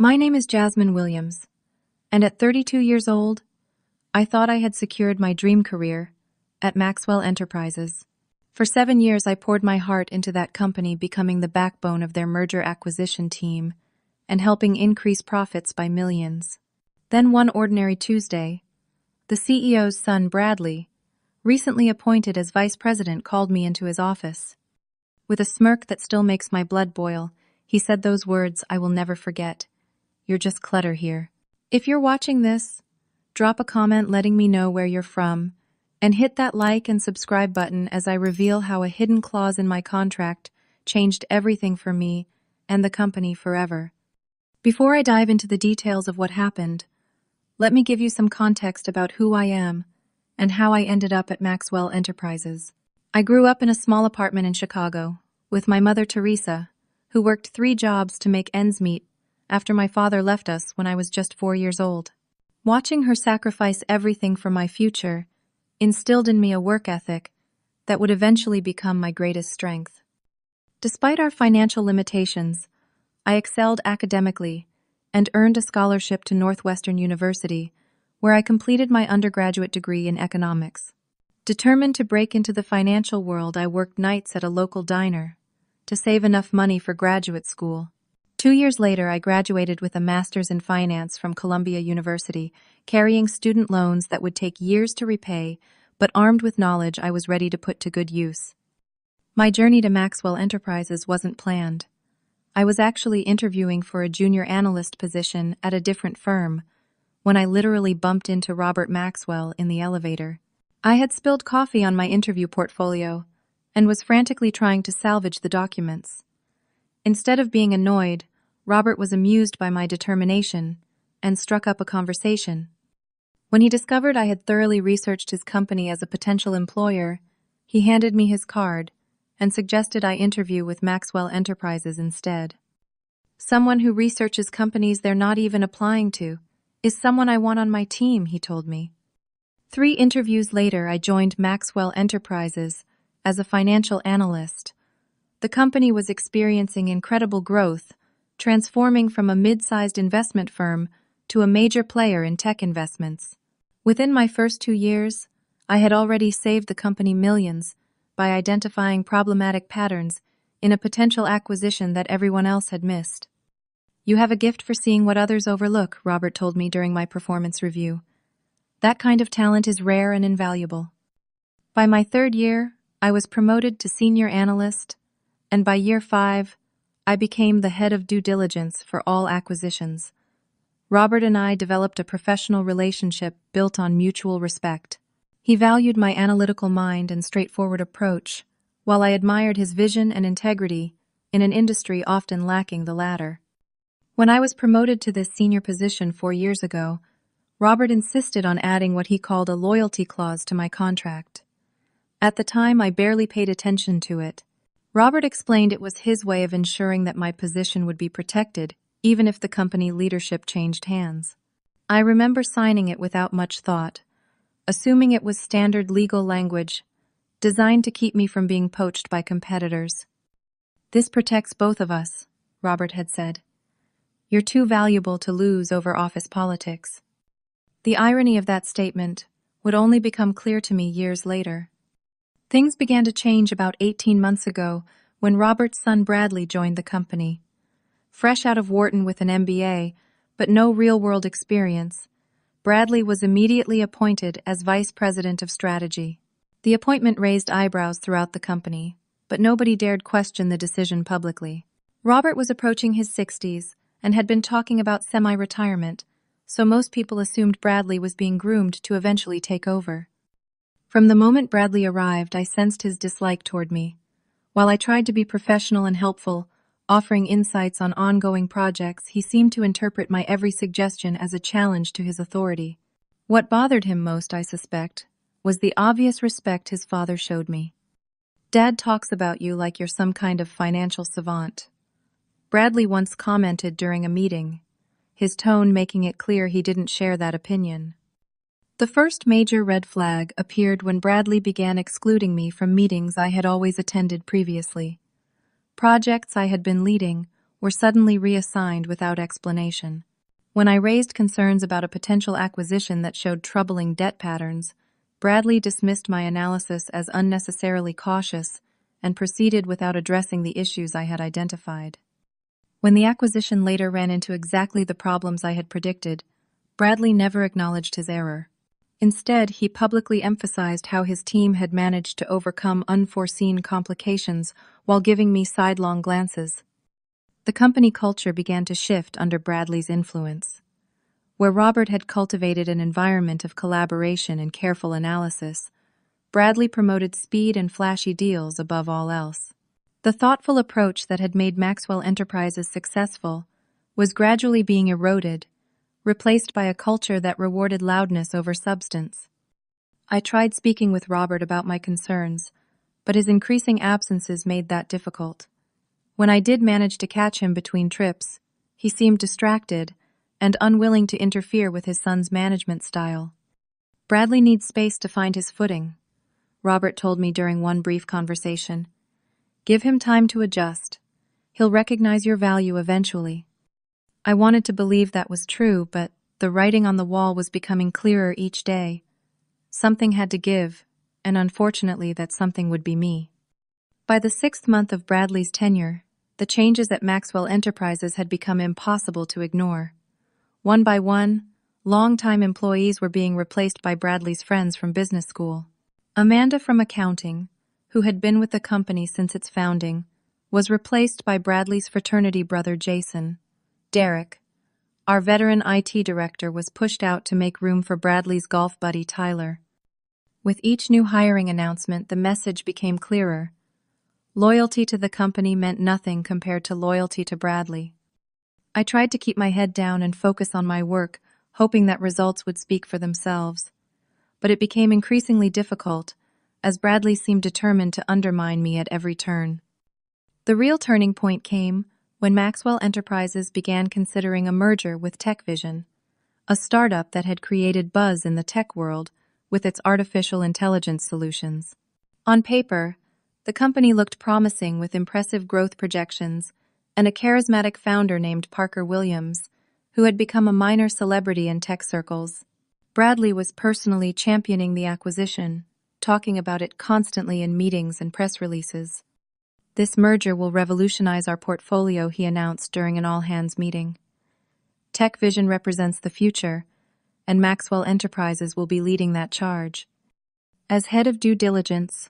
My name is Jasmine Williams, and at 32 years old, I thought I had secured my dream career at Maxwell Enterprises. For 7 years, I poured my heart into that company, becoming the backbone of their merger acquisition team and helping increase profits by millions. Then one ordinary Tuesday, the CEO's son, Bradley, recently appointed as vice president, called me into his office. With a smirk that still makes my blood boil, he said those words I will never forget. "You're just Clutter here. If you're watching this, drop a comment letting me know where you're from, and hit that like and subscribe button as I reveal how a hidden clause in my contract changed everything for me and the company forever." Before I dive into the details of what happened, let me give you some context about who I am and how I ended up at Maxwell Enterprises. I grew up in a small apartment in Chicago with my mother, Teresa, who worked 3 jobs to make ends meet after my father left us when I was just 4 years old. Watching her sacrifice everything for my future instilled in me a work ethic that would eventually become my greatest strength. Despite our financial limitations, I excelled academically and earned a scholarship to Northwestern University, where I completed my undergraduate degree in economics. Determined to break into the financial world, I worked nights at a local diner to save enough money for graduate school. 2 years later, I graduated with a master's in finance from Columbia University, carrying student loans that would take years to repay, but armed with knowledge I was ready to put to good use. My journey to Maxwell Enterprises wasn't planned. I was actually interviewing for a junior analyst position at a different firm when I literally bumped into Robert Maxwell in the elevator. I had spilled coffee on my interview portfolio and was frantically trying to salvage the documents. Instead of being annoyed, Robert was amused by my determination and struck up a conversation. When he discovered I had thoroughly researched his company as a potential employer, he handed me his card and suggested I interview with Maxwell Enterprises instead. "Someone who researches companies they're not even applying to is someone I want on my team," he told me. 3 interviews later, I joined Maxwell Enterprises as a financial analyst. The company was experiencing incredible growth, transforming from a mid-sized investment firm to a major player in tech investments. Within my first 2 years, I had already saved the company millions by identifying problematic patterns in a potential acquisition that everyone else had missed. "You have a gift for seeing what others overlook," Robert told me during my performance review. "That kind of talent is rare and invaluable." By my 3rd year, I was promoted to senior analyst, and by year 5, I became the head of due diligence for all acquisitions. Robert and I developed a professional relationship built on mutual respect. He valued my analytical mind and straightforward approach, while I admired his vision and integrity in an industry often lacking the latter. When I was promoted to this senior position 4 years ago, Robert insisted on adding what he called a loyalty clause to my contract. At the time, I barely paid attention to it. Robert explained it was his way of ensuring that my position would be protected, even if the company leadership changed hands. I remember signing it without much thought, assuming it was standard legal language designed to keep me from being poached by competitors. "This protects both of us," Robert had said. "You're too valuable to lose over office politics." The irony of that statement would only become clear to me years later. Things began to change about 18 months ago when Robert's son Bradley joined the company. Fresh out of Wharton with an MBA, but no real-world experience, Bradley was immediately appointed as vice president of strategy. The appointment raised eyebrows throughout the company, but nobody dared question the decision publicly. Robert was approaching his 60s and had been talking about semi-retirement, so most people assumed Bradley was being groomed to eventually take over. From the moment Bradley arrived, I sensed his dislike toward me. While I tried to be professional and helpful, offering insights on ongoing projects, he seemed to interpret my every suggestion as a challenge to his authority. What bothered him most, I suspect, was the obvious respect his father showed me. "Dad talks about you like you're some kind of financial savant," Bradley once commented during a meeting, his tone making it clear he didn't share that opinion. The first major red flag appeared when Bradley began excluding me from meetings I had always attended previously. Projects I had been leading were suddenly reassigned without explanation. When I raised concerns about a potential acquisition that showed troubling debt patterns, Bradley dismissed my analysis as unnecessarily cautious and proceeded without addressing the issues I had identified. When the acquisition later ran into exactly the problems I had predicted, Bradley never acknowledged his error. Instead, he publicly emphasized how his team had managed to overcome unforeseen complications while giving me sidelong glances. The company culture began to shift under Bradley's influence. Where Robert had cultivated an environment of collaboration and careful analysis, Bradley promoted speed and flashy deals above all else. The thoughtful approach that had made Maxwell Enterprises successful was gradually being eroded, replaced by a culture that rewarded loudness over substance. I tried speaking with Robert about my concerns, but his increasing absences made that difficult. When I did manage to catch him between trips, he seemed distracted and unwilling to interfere with his son's management style. Bradley needs space to find his footing, Robert told me during one brief conversation. Give him time to adjust. He'll recognize your value eventually. I wanted to believe that was true, but the writing on the wall was becoming clearer each day. Something had to give, and unfortunately that something would be me. By the 6th month of Bradley's tenure, the changes at Maxwell Enterprises had become impossible to ignore. One by one, long-time employees were being replaced by Bradley's friends from business school. Amanda from accounting, who had been with the company since its founding, was replaced by Bradley's fraternity brother Jason. Derek, our veteran IT director, was pushed out to make room for Bradley's golf buddy Tyler. With each new hiring announcement, the message became clearer. Loyalty to the company meant nothing compared to loyalty to Bradley. I tried to keep my head down and focus on my work, hoping that results would speak for themselves. But it became increasingly difficult, as Bradley seemed determined to undermine me at every turn. The real turning point came when Maxwell Enterprises began considering a merger with TechVision, a startup that had created buzz in the tech world with its artificial intelligence solutions. On paper, the company looked promising with impressive growth projections and a charismatic founder named Parker Williams, who had become a minor celebrity in tech circles. Bradley was personally championing the acquisition, talking about it constantly in meetings and press releases. This merger will revolutionize our portfolio, he announced during an all-hands meeting. TechVision represents the future, and Maxwell Enterprises will be leading that charge. As head of due diligence,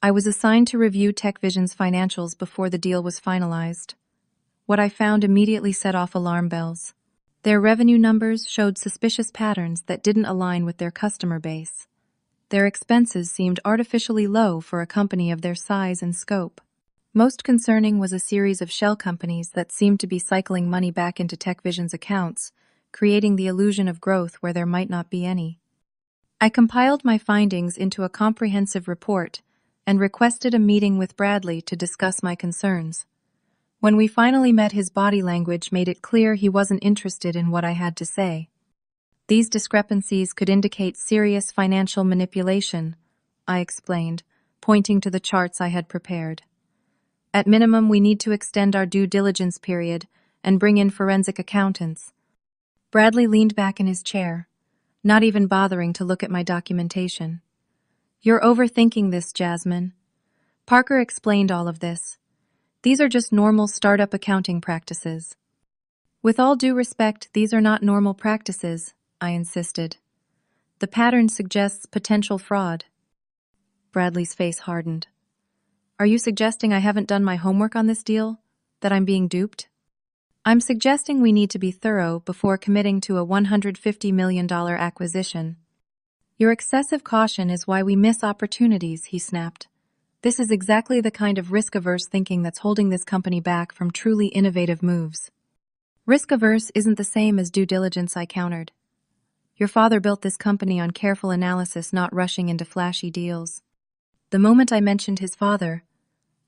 I was assigned to review TechVision's financials before the deal was finalized. What I found immediately set off alarm bells. Their revenue numbers showed suspicious patterns that didn't align with their customer base. Their expenses seemed artificially low for a company of their size and scope. Most concerning was a series of shell companies that seemed to be cycling money back into TechVision's accounts, creating the illusion of growth where there might not be any. I compiled my findings into a comprehensive report and requested a meeting with Bradley to discuss my concerns. When we finally met, his body language made it clear he wasn't interested in what I had to say. These discrepancies could indicate serious financial manipulation, I explained, pointing to the charts I had prepared. At minimum, we need to extend our due diligence period and bring in forensic accountants. Bradley leaned back in his chair, not even bothering to look at my documentation. You're overthinking this, Jasmine. Parker explained all of this. These are just normal startup accounting practices. With all due respect, these are not normal practices, I insisted. The pattern suggests potential fraud. Bradley's face hardened. Are you suggesting I haven't done my homework on this deal? That I'm being duped? I'm suggesting we need to be thorough before committing to a $150 million acquisition. Your excessive caution is why we miss opportunities, he snapped. This is exactly the kind of risk-averse thinking that's holding this company back from truly innovative moves. Risk-averse isn't the same as due diligence, I countered. Your father built this company on careful analysis, not rushing into flashy deals. The moment I mentioned his father,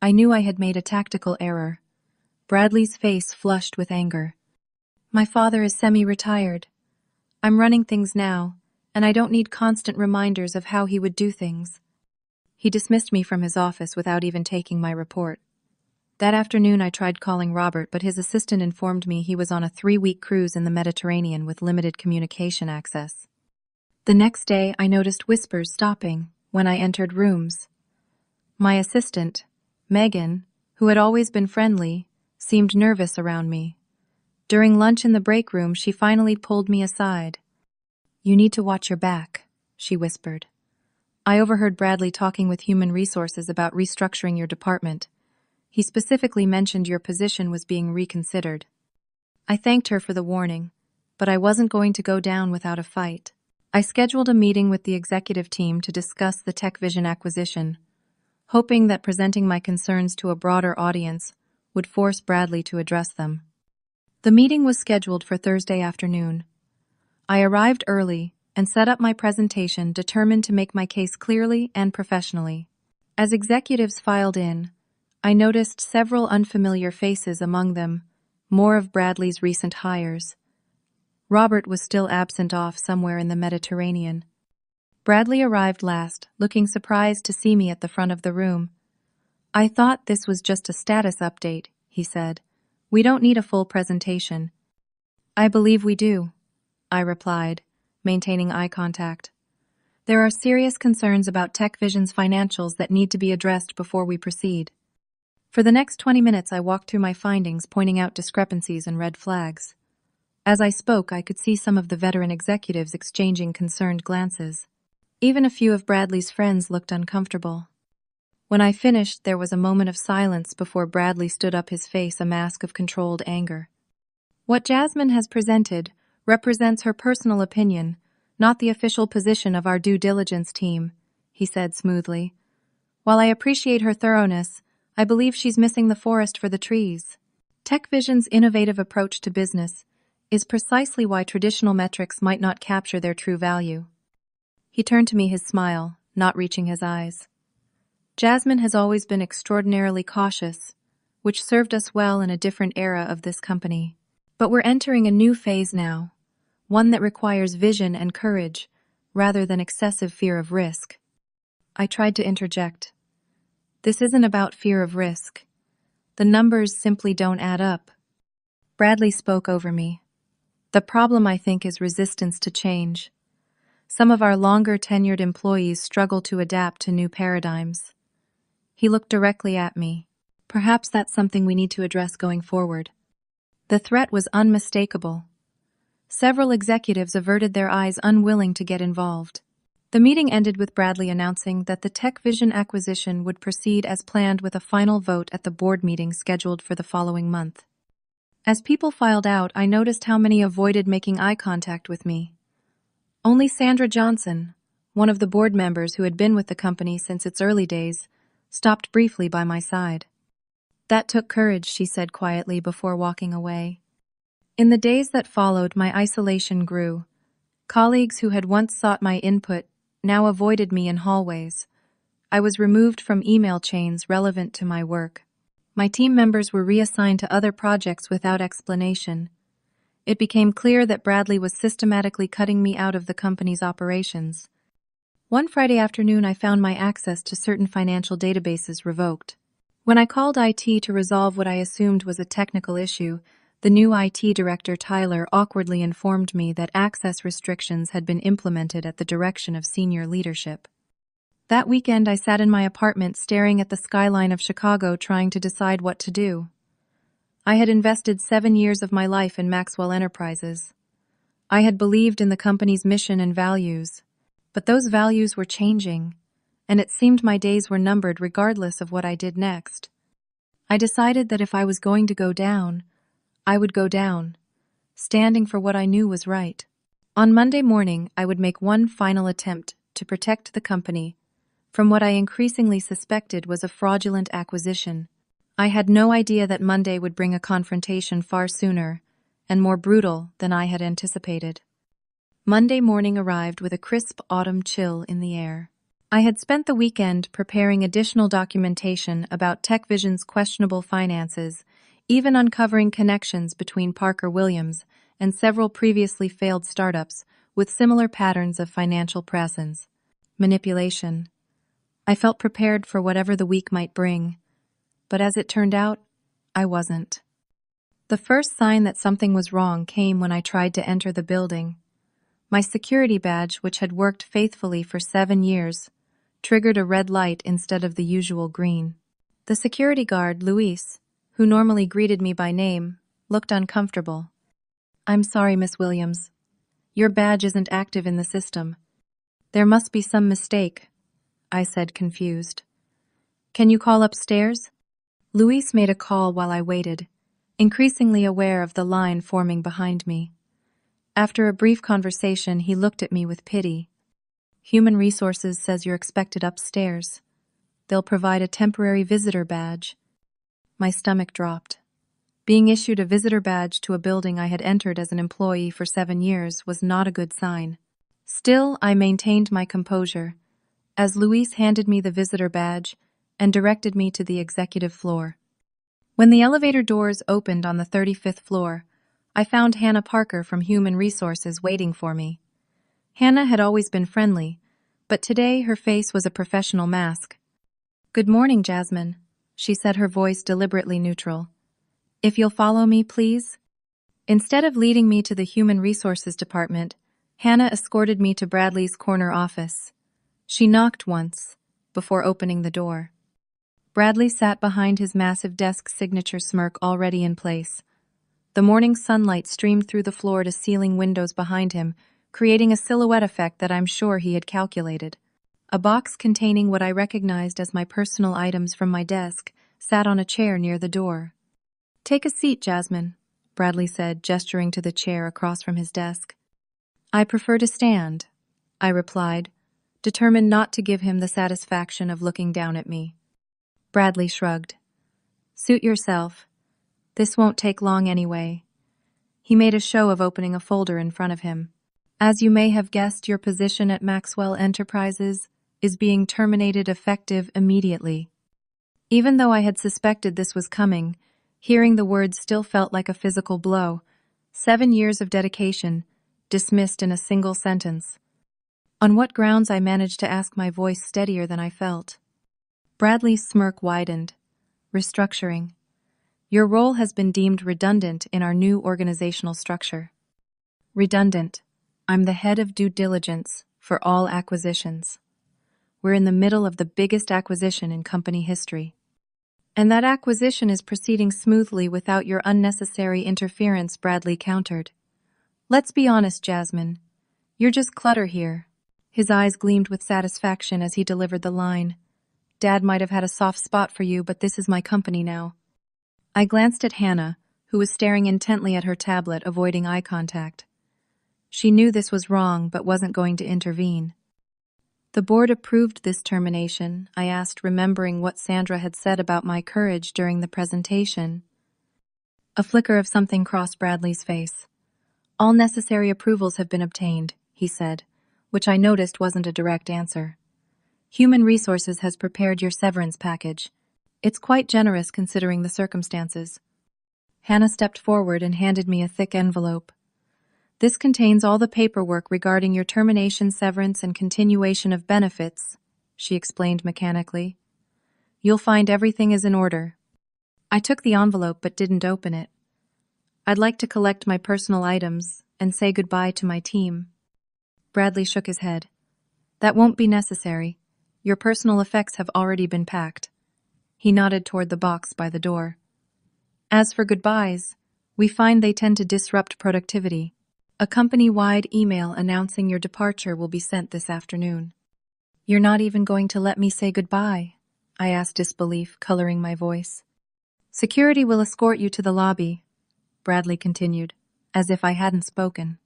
I knew I had made a tactical error. Bradley's face flushed with anger. My father is semi-retired. I'm running things now, and I don't need constant reminders of how he would do things. He dismissed me from his office without even taking my report. That afternoon I tried calling Robert, but his assistant informed me he was on a 3-week cruise in the Mediterranean with limited communication access. The next day I noticed whispers stopping when I entered rooms. My assistant, Megan, who had always been friendly, seemed nervous around me. During lunch in the break room, she finally pulled me aside. "You need to watch your back," she whispered. "I overheard Bradley talking with Human Resources about restructuring your department. He specifically mentioned your position was being reconsidered." I thanked her for the warning, but I wasn't going to go down without a fight. I scheduled a meeting with the executive team to discuss the TechVision acquisition, hoping that presenting my concerns to a broader audience would force Bradley to address them. The meeting was scheduled for Thursday afternoon. I arrived early and set up my presentation, determined to make my case clearly and professionally. As executives filed in, I noticed several unfamiliar faces among them, more of Bradley's recent hires. Robert was still absent off somewhere in the Mediterranean. Bradley arrived last, looking surprised to see me at the front of the room. "I thought this was just a status update," he said. "We don't need a full presentation." "I believe we do," I replied, maintaining eye contact. "There are serious concerns about TechVision's financials that need to be addressed before we proceed." For the next 20 minutes I walked through my findings, pointing out discrepancies and red flags. As I spoke, I could see some of the veteran executives exchanging concerned glances. Even a few of Bradley's friends looked uncomfortable. When I finished, there was a moment of silence before Bradley stood up, his face a mask of controlled anger. "What Jasmine has presented represents her personal opinion, not the official position of our due diligence team," he said smoothly. "While I appreciate her thoroughness, I believe she's missing the forest for the trees. TechVision's innovative approach to business is precisely why traditional metrics might not capture their true value." He turned to me, his smile not reaching his eyes. "Jasmine has always been extraordinarily cautious, which served us well in a different era of this company. But we're entering a new phase now, one that requires vision and courage, rather than excessive fear of risk." I tried to interject. "This isn't about fear of risk. The numbers simply don't add up." Bradley spoke over me. "The problem, I think, is resistance to change. Some of our longer-tenured employees struggle to adapt to new paradigms." He looked directly at me. "Perhaps that's something we need to address going forward." The threat was unmistakable. Several executives averted their eyes, unwilling to get involved. The meeting ended with Bradley announcing that the TechVision acquisition would proceed as planned, with a final vote at the board meeting scheduled for the following month. As people filed out, I noticed how many avoided making eye contact with me. Only Sandra Johnson, one of the board members who had been with the company since its early days, stopped briefly by my side. "That took courage," she said quietly before walking away. In the days that followed, my isolation grew. Colleagues who had once sought my input now avoided me in hallways. I was removed from email chains relevant to my work. My team members were reassigned to other projects without explanation. It became clear that Bradley was systematically cutting me out of the company's operations. One Friday afternoon, I found my access to certain financial databases revoked. When I called IT to resolve what I assumed was a technical issue, the new IT director, Tyler, awkwardly informed me that access restrictions had been implemented at the direction of senior leadership. That weekend, I sat in my apartment staring at the skyline of Chicago, trying to decide what to do. I had invested 7 years of my life in Maxwell Enterprises. I had believed in the company's mission and values, but those values were changing, and it seemed my days were numbered regardless of what I did next. I decided that if I was going to go down, I would go down, standing for what I knew was right. On Monday morning, I would make one final attempt to protect the company from what I increasingly suspected was a fraudulent acquisition. I had no idea that Monday would bring a confrontation far sooner and more brutal than I had anticipated. Monday morning arrived with a crisp autumn chill in the air. I had spent the weekend preparing additional documentation about TechVision's questionable finances, even uncovering connections between Parker Williams and several previously failed startups with similar patterns of financial presence. Manipulation. I felt prepared for whatever the week might bring, but as it turned out, I wasn't. The first sign that something was wrong came when I tried to enter the building. My security badge, which had worked faithfully for 7 years, triggered a red light instead of the usual green. The security guard, Luis, who normally greeted me by name, looked uncomfortable. "I'm sorry, Miss Williams. Your badge isn't active in the system. There must be some mistake," I said, confused. "Can you call upstairs?" Luis made a call while I waited, increasingly aware of the line forming behind me. After a brief conversation, he looked at me with pity. "Human Resources says you're expected upstairs. They'll provide a temporary visitor badge." My stomach dropped. Being issued a visitor badge to a building I had entered as an employee for 7 years was not a good sign. Still, I maintained my composure, as Luis handed me the visitor badge and directed me to the executive floor. When the elevator doors opened on the 35th floor, I found Hannah Parker from Human Resources waiting for me. Hannah had always been friendly, but today her face was a professional mask. "Good morning, Jasmine," she said, her voice deliberately neutral. "If you'll follow me, please." Instead of leading me to the Human Resources department, Hannah escorted me to Bradley's corner office. She knocked once, before opening the door. Bradley sat behind his massive desk, signature smirk already in place. The morning sunlight streamed through the floor-to-ceiling windows behind him, creating a silhouette effect that I'm sure he had calculated. A box containing what I recognized as my personal items from my desk sat on a chair near the door. "Take a seat, Jasmine," Bradley said, gesturing to the chair across from his desk. "I prefer to stand," I replied, determined not to give him the satisfaction of looking down at me. Bradley shrugged. "Suit yourself. This won't take long anyway." He made a show of opening a folder in front of him. "As you may have guessed, your position at Maxwell Enterprises is being terminated effective immediately." Even though I had suspected this was coming, hearing the words still felt like a physical blow. 7 years of dedication, dismissed in a single sentence. On what grounds, I managed to ask, my voice steadier than I felt. Bradley's smirk widened. "Restructuring. Your role has been deemed redundant in our new organizational structure." Redundant. I'm the head of due diligence for all acquisitions. We're in the middle of the biggest acquisition in company history. "And that acquisition is proceeding smoothly without your unnecessary interference," Bradley countered. "Let's be honest, Jasmine. You're just clutter here." His eyes gleamed with satisfaction as he delivered the line. "Dad might have had a soft spot for you, but this is my company now." I glanced at Hannah, who was staring intently at her tablet, avoiding eye contact. She knew this was wrong, but wasn't going to intervene. "The board approved this termination," I asked, remembering what Sandra had said about my courage during the presentation. A flicker of something crossed Bradley's face. "All necessary approvals have been obtained," he said, which I noticed wasn't a direct answer. "Human Resources has prepared your severance package. It's quite generous considering the circumstances." Hannah stepped forward and handed me a thick envelope. "This contains all the paperwork regarding your termination, severance, and continuation of benefits," she explained mechanically. "You'll find everything is in order." I took the envelope but didn't open it. "I'd like to collect my personal items and say goodbye to my team." Bradley shook his head. "That won't be necessary. Your personal effects have already been packed." He nodded toward the box by the door. "As for goodbyes, we find they tend to disrupt productivity. A company-wide email announcing your departure will be sent this afternoon." "You're not even going to let me say goodbye?" I asked, disbelief coloring my voice. "Security will escort you to the lobby," Bradley continued, as if I hadn't spoken.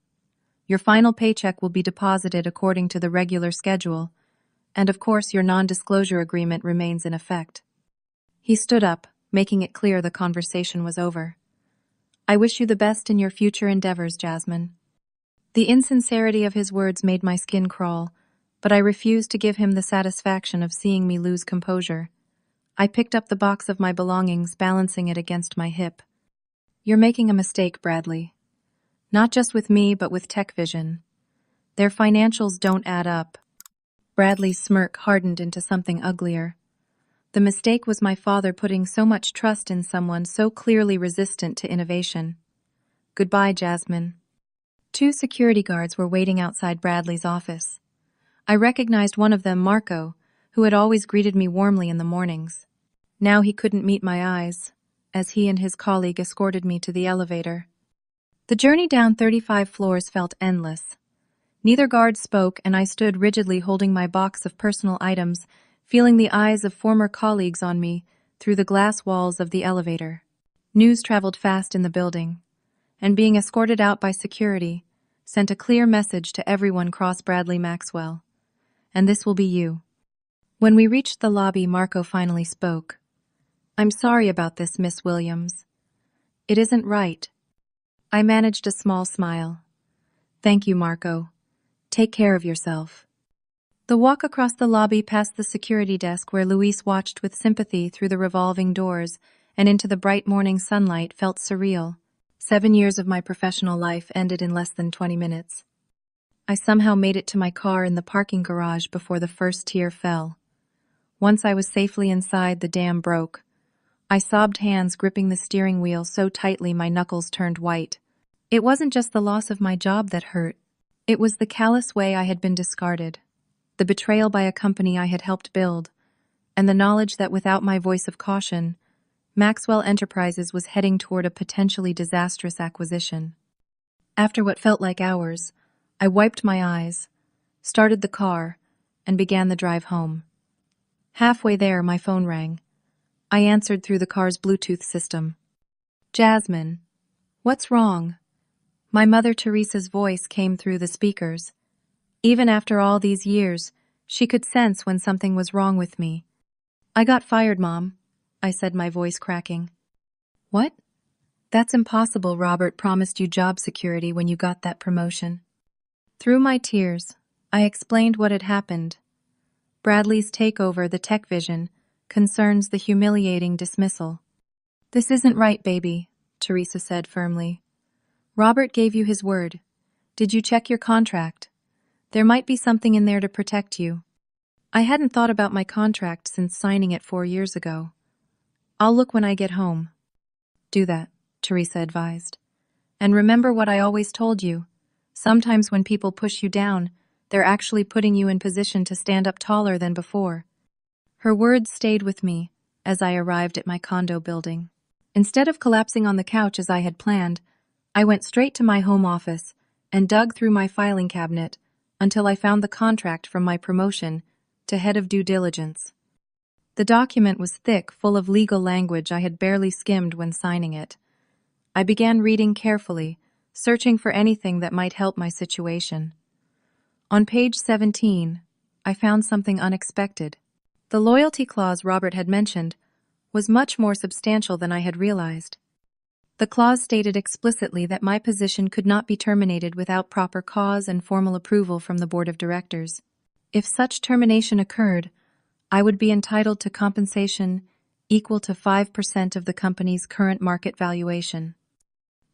"Your final paycheck will be deposited according to the regular schedule, and of course your non-disclosure agreement remains in effect." He stood up, making it clear the conversation was over. "I wish you the best in your future endeavors, Jasmine." The insincerity of his words made my skin crawl, but I refused to give him the satisfaction of seeing me lose composure. I picked up the box of my belongings, balancing it against my hip. "You're making a mistake, Bradley. Not just with me, but with TechVision. Their financials don't add up." Bradley's smirk hardened into something uglier. The mistake was my father putting so much trust in someone so clearly resistant to innovation. Goodbye, Jasmine. 2 security guards were waiting outside Bradley's office. I recognized one of them, Marco, who had always greeted me warmly in the mornings. Now he couldn't meet my eyes, as he and his colleague escorted me to the elevator. The journey down 35 floors felt endless. Neither guard spoke, and I stood rigidly holding my box of personal items, feeling the eyes of former colleagues on me through the glass walls of the elevator. News traveled fast in the building, and being escorted out by security sent a clear message to everyone cross Bradley Maxwell. And this will be you. When we reached the lobby, Marco finally spoke. I'm sorry about this, Miss Williams. It isn't right. I managed a small smile. Thank you, Marco. Take care of yourself. The walk across the lobby past the security desk where Luis watched with sympathy through the revolving doors and into the bright morning sunlight felt surreal. 7 years of my professional life ended in less than 20 minutes. I somehow made it to my car in the parking garage before the first tear fell. Once I was safely inside, the dam broke. I sobbed, hands gripping the steering wheel so tightly my knuckles turned white. It wasn't just the loss of my job that hurt. It was the callous way I had been discarded, the betrayal by a company I had helped build, and the knowledge that without my voice of caution, Maxwell Enterprises was heading toward a potentially disastrous acquisition. After what felt like hours, I wiped my eyes, started the car, and began the drive home. Halfway there, my phone rang. I answered through the car's Bluetooth system. Jasmine, what's wrong? My mother Teresa's voice came through the speakers. Even after all these years, she could sense when something was wrong with me. I got fired, Mom, I said, my voice cracking. What? That's impossible. Robert promised you job security when you got that promotion. Through my tears, I explained what had happened. Bradley's takeover, the tech vision, concerns the humiliating dismissal. This isn't right, baby, Teresa said firmly. Robert gave you his word. Did you check your contract? There might be something in there to protect you. I hadn't thought about my contract since signing it 4 years ago. I'll look when I get home. Do that, Teresa advised. And remember what I always told you. Sometimes when people push you down, they're actually putting you in position to stand up taller than before. Her words stayed with me as I arrived at my condo building. Instead of collapsing on the couch as I had planned, I went straight to my home office and dug through my filing cabinet until I found the contract from my promotion to head of due diligence. The document was thick, full of legal language I had barely skimmed when signing it. I began reading carefully, searching for anything that might help my situation. On page 17, I found something unexpected. The loyalty clause Robert had mentioned was much more substantial than I had realized. The clause stated explicitly that my position could not be terminated without proper cause and formal approval from the board of directors. If such termination occurred, I would be entitled to compensation equal to 5% of the company's current market valuation.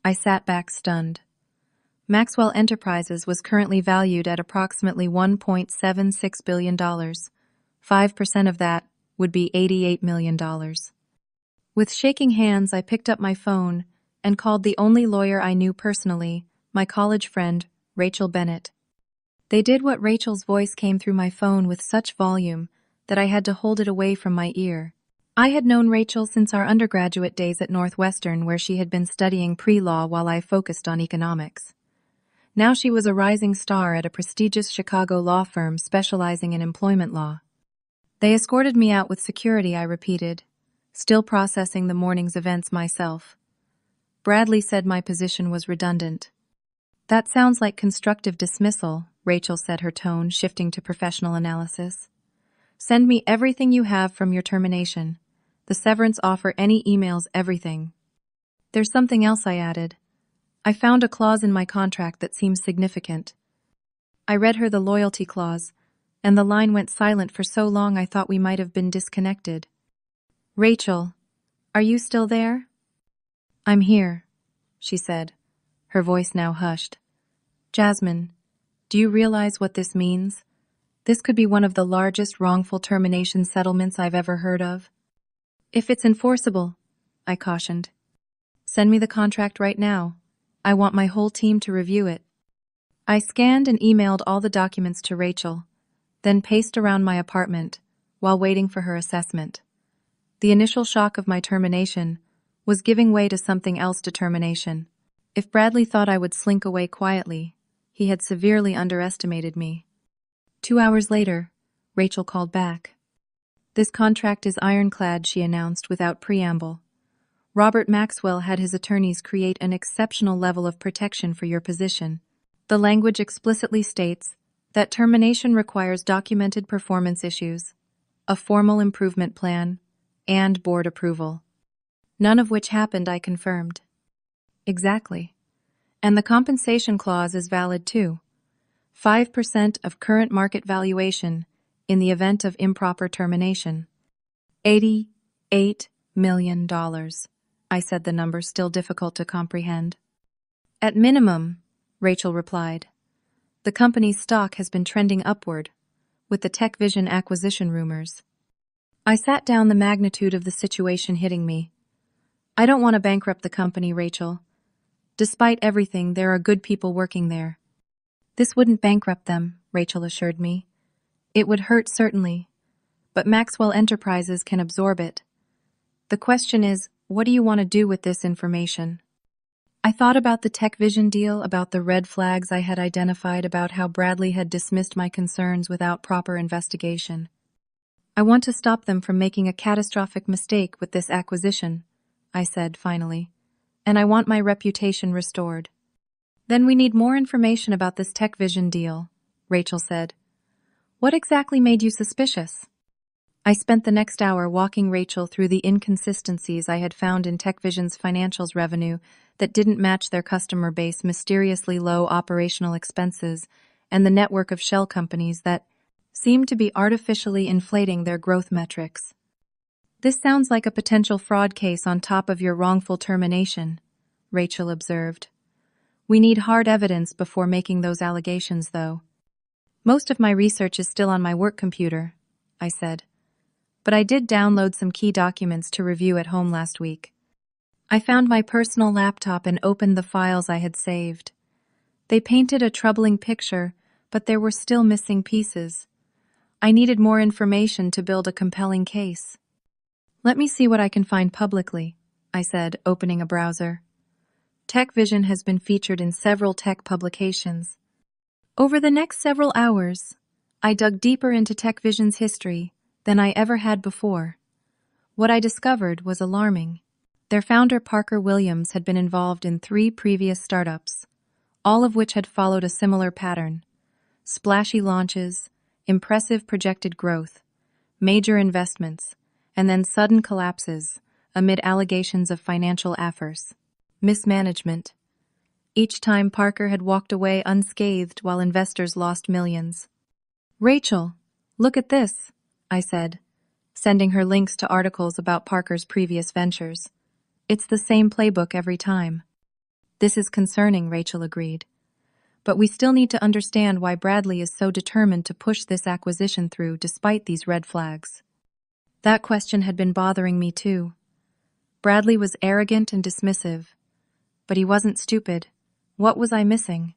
I sat back stunned. Maxwell Enterprises was currently valued at approximately $1.76 billion. 5% of that would be $88 million. With shaking hands, I picked up my phone and called the only lawyer I knew personally, my college friend, Rachel Bennett. They did what Rachel's voice came through my phone with such volume that I had to hold it away from my ear. I had known Rachel since our undergraduate days at Northwestern, where she had been studying pre-law while I focused on economics. Now she was a rising star at a prestigious Chicago law firm specializing in employment law. They escorted me out with security, I repeated, still processing the morning's events myself. Bradley said my position was redundant. That sounds like constructive dismissal, Rachel said, her tone shifting to professional analysis. Send me everything you have from your termination. The severance offer, any emails, everything. There's something else, I added. I found a clause in my contract that seems significant. I read her the loyalty clause, and the line went silent for so long I thought we might have been disconnected. Rachel, are you still there? I'm here, she said, her voice now hushed. Jasmine, do you realize what this means? This could be one of the largest wrongful termination settlements I've ever heard of. If it's enforceable, I cautioned, send me the contract right now. I want my whole team to review it. I scanned and emailed all the documents to Rachel, then paced around my apartment while waiting for her assessment. The initial shock of my termination was giving way to something else: determination. If Bradley thought I would slink away quietly, he had severely underestimated me. 2 hours later, Rachel called back. This contract is ironclad, she announced without preamble. Robert Maxwell had his attorneys create an exceptional level of protection for your position. The language explicitly states that termination requires documented performance issues, a formal improvement plan, and board approval. None of which happened, I confirmed. Exactly. And the compensation clause is valid too. 5% of current market valuation in the event of improper termination. $88 million. I said the number, still difficult to comprehend. At minimum, Rachel replied. The company's stock has been trending upward, with the TechVision acquisition rumors. I sat down, the magnitude of the situation hitting me. I don't want to bankrupt the company, Rachel. Despite everything, there are good people working there. This wouldn't bankrupt them, Rachel assured me. It would hurt, certainly, but Maxwell Enterprises can absorb it. The question is, what do you want to do with this information? I thought about the TechVision deal, about the red flags I had identified, about how Bradley had dismissed my concerns without proper investigation. I want to stop them from making a catastrophic mistake with this acquisition, I said finally, and I want my reputation restored. Then we need more information about this TechVision deal, Rachel said. What exactly made you suspicious? I spent the next hour walking Rachel through the inconsistencies I had found in TechVision's financials: revenue that didn't match their customer base, mysteriously low operational expenses, and the network of shell companies that seemed to be artificially inflating their growth metrics. This sounds like a potential fraud case on top of your wrongful termination, Rachel observed. We need hard evidence before making those allegations, though. Most of my research is still on my work computer, I said. But I did download some key documents to review at home last week. I found my personal laptop and opened the files I had saved. They painted a troubling picture, but there were still missing pieces. I needed more information to build a compelling case. Let me see what I can find publicly, I said, opening a browser. TechVision has been featured in several tech publications. Over the next several hours, I dug deeper into TechVision's history than I ever had before. What I discovered was alarming. Their founder, Parker Williams, had been involved in 3 previous startups, all of which had followed a similar pattern: splashy launches, impressive projected growth, major investments, and then sudden collapses amid allegations of financial affairs. Mismanagement. Each time Parker had walked away unscathed while investors lost millions. Rachel, look at this, I said, sending her links to articles about Parker's previous ventures. It's the same playbook every time. This is concerning, Rachel agreed. But we still need to understand why Bradley is so determined to push this acquisition through despite these red flags. That question had been bothering me too. Bradley was arrogant and dismissive. But he wasn't stupid. What was I missing?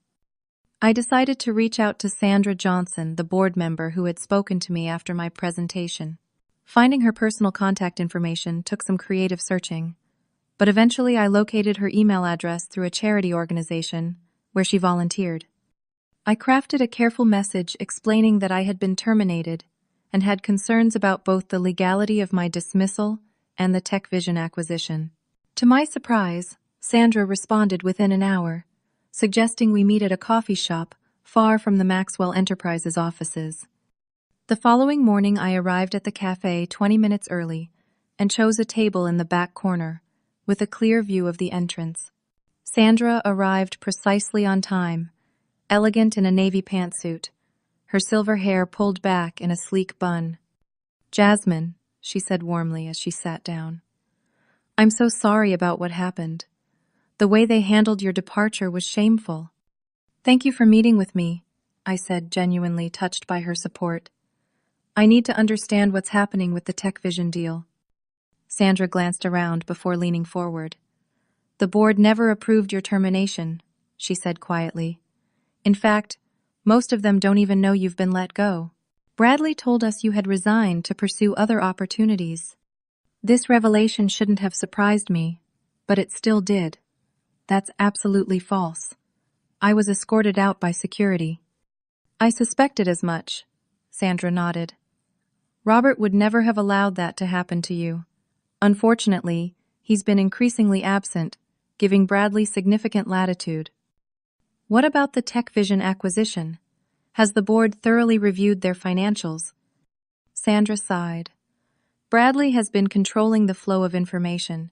I decided to reach out to Sandra Johnson, the board member who had spoken to me after my presentation. Finding her personal contact information took some creative searching, but eventually I located her email address through a charity organization where she volunteered. I crafted a careful message explaining that I had been terminated and had concerns about both the legality of my dismissal and the TechVision acquisition. To my surprise, Sandra responded within an hour, suggesting we meet at a coffee shop far from the Maxwell Enterprises offices. The following morning I arrived at the cafe 20 minutes early and chose a table in the back corner, with a clear view of the entrance. Sandra arrived precisely on time, elegant in a navy pantsuit, her silver hair pulled back in a sleek bun. "Jasmine," she said warmly as she sat down. "I'm so sorry about what happened. The way they handled your departure was shameful." "Thank you for meeting with me," I said, genuinely touched by her support. I need to understand what's happening with the Tech Vision deal. Sandra glanced around before leaning forward. The board never approved your termination, she said quietly. In fact, most of them don't even know you've been let go. Bradley told us you had resigned to pursue other opportunities. This revelation shouldn't have surprised me, but it still did. That's absolutely false. I was escorted out by security. I suspected as much, Sandra nodded. Robert would never have allowed that to happen to you. Unfortunately, he's been increasingly absent, giving Bradley significant latitude. What about the Tech Vision acquisition? Has the board thoroughly reviewed their financials? Sandra sighed. Bradley has been controlling the flow of information.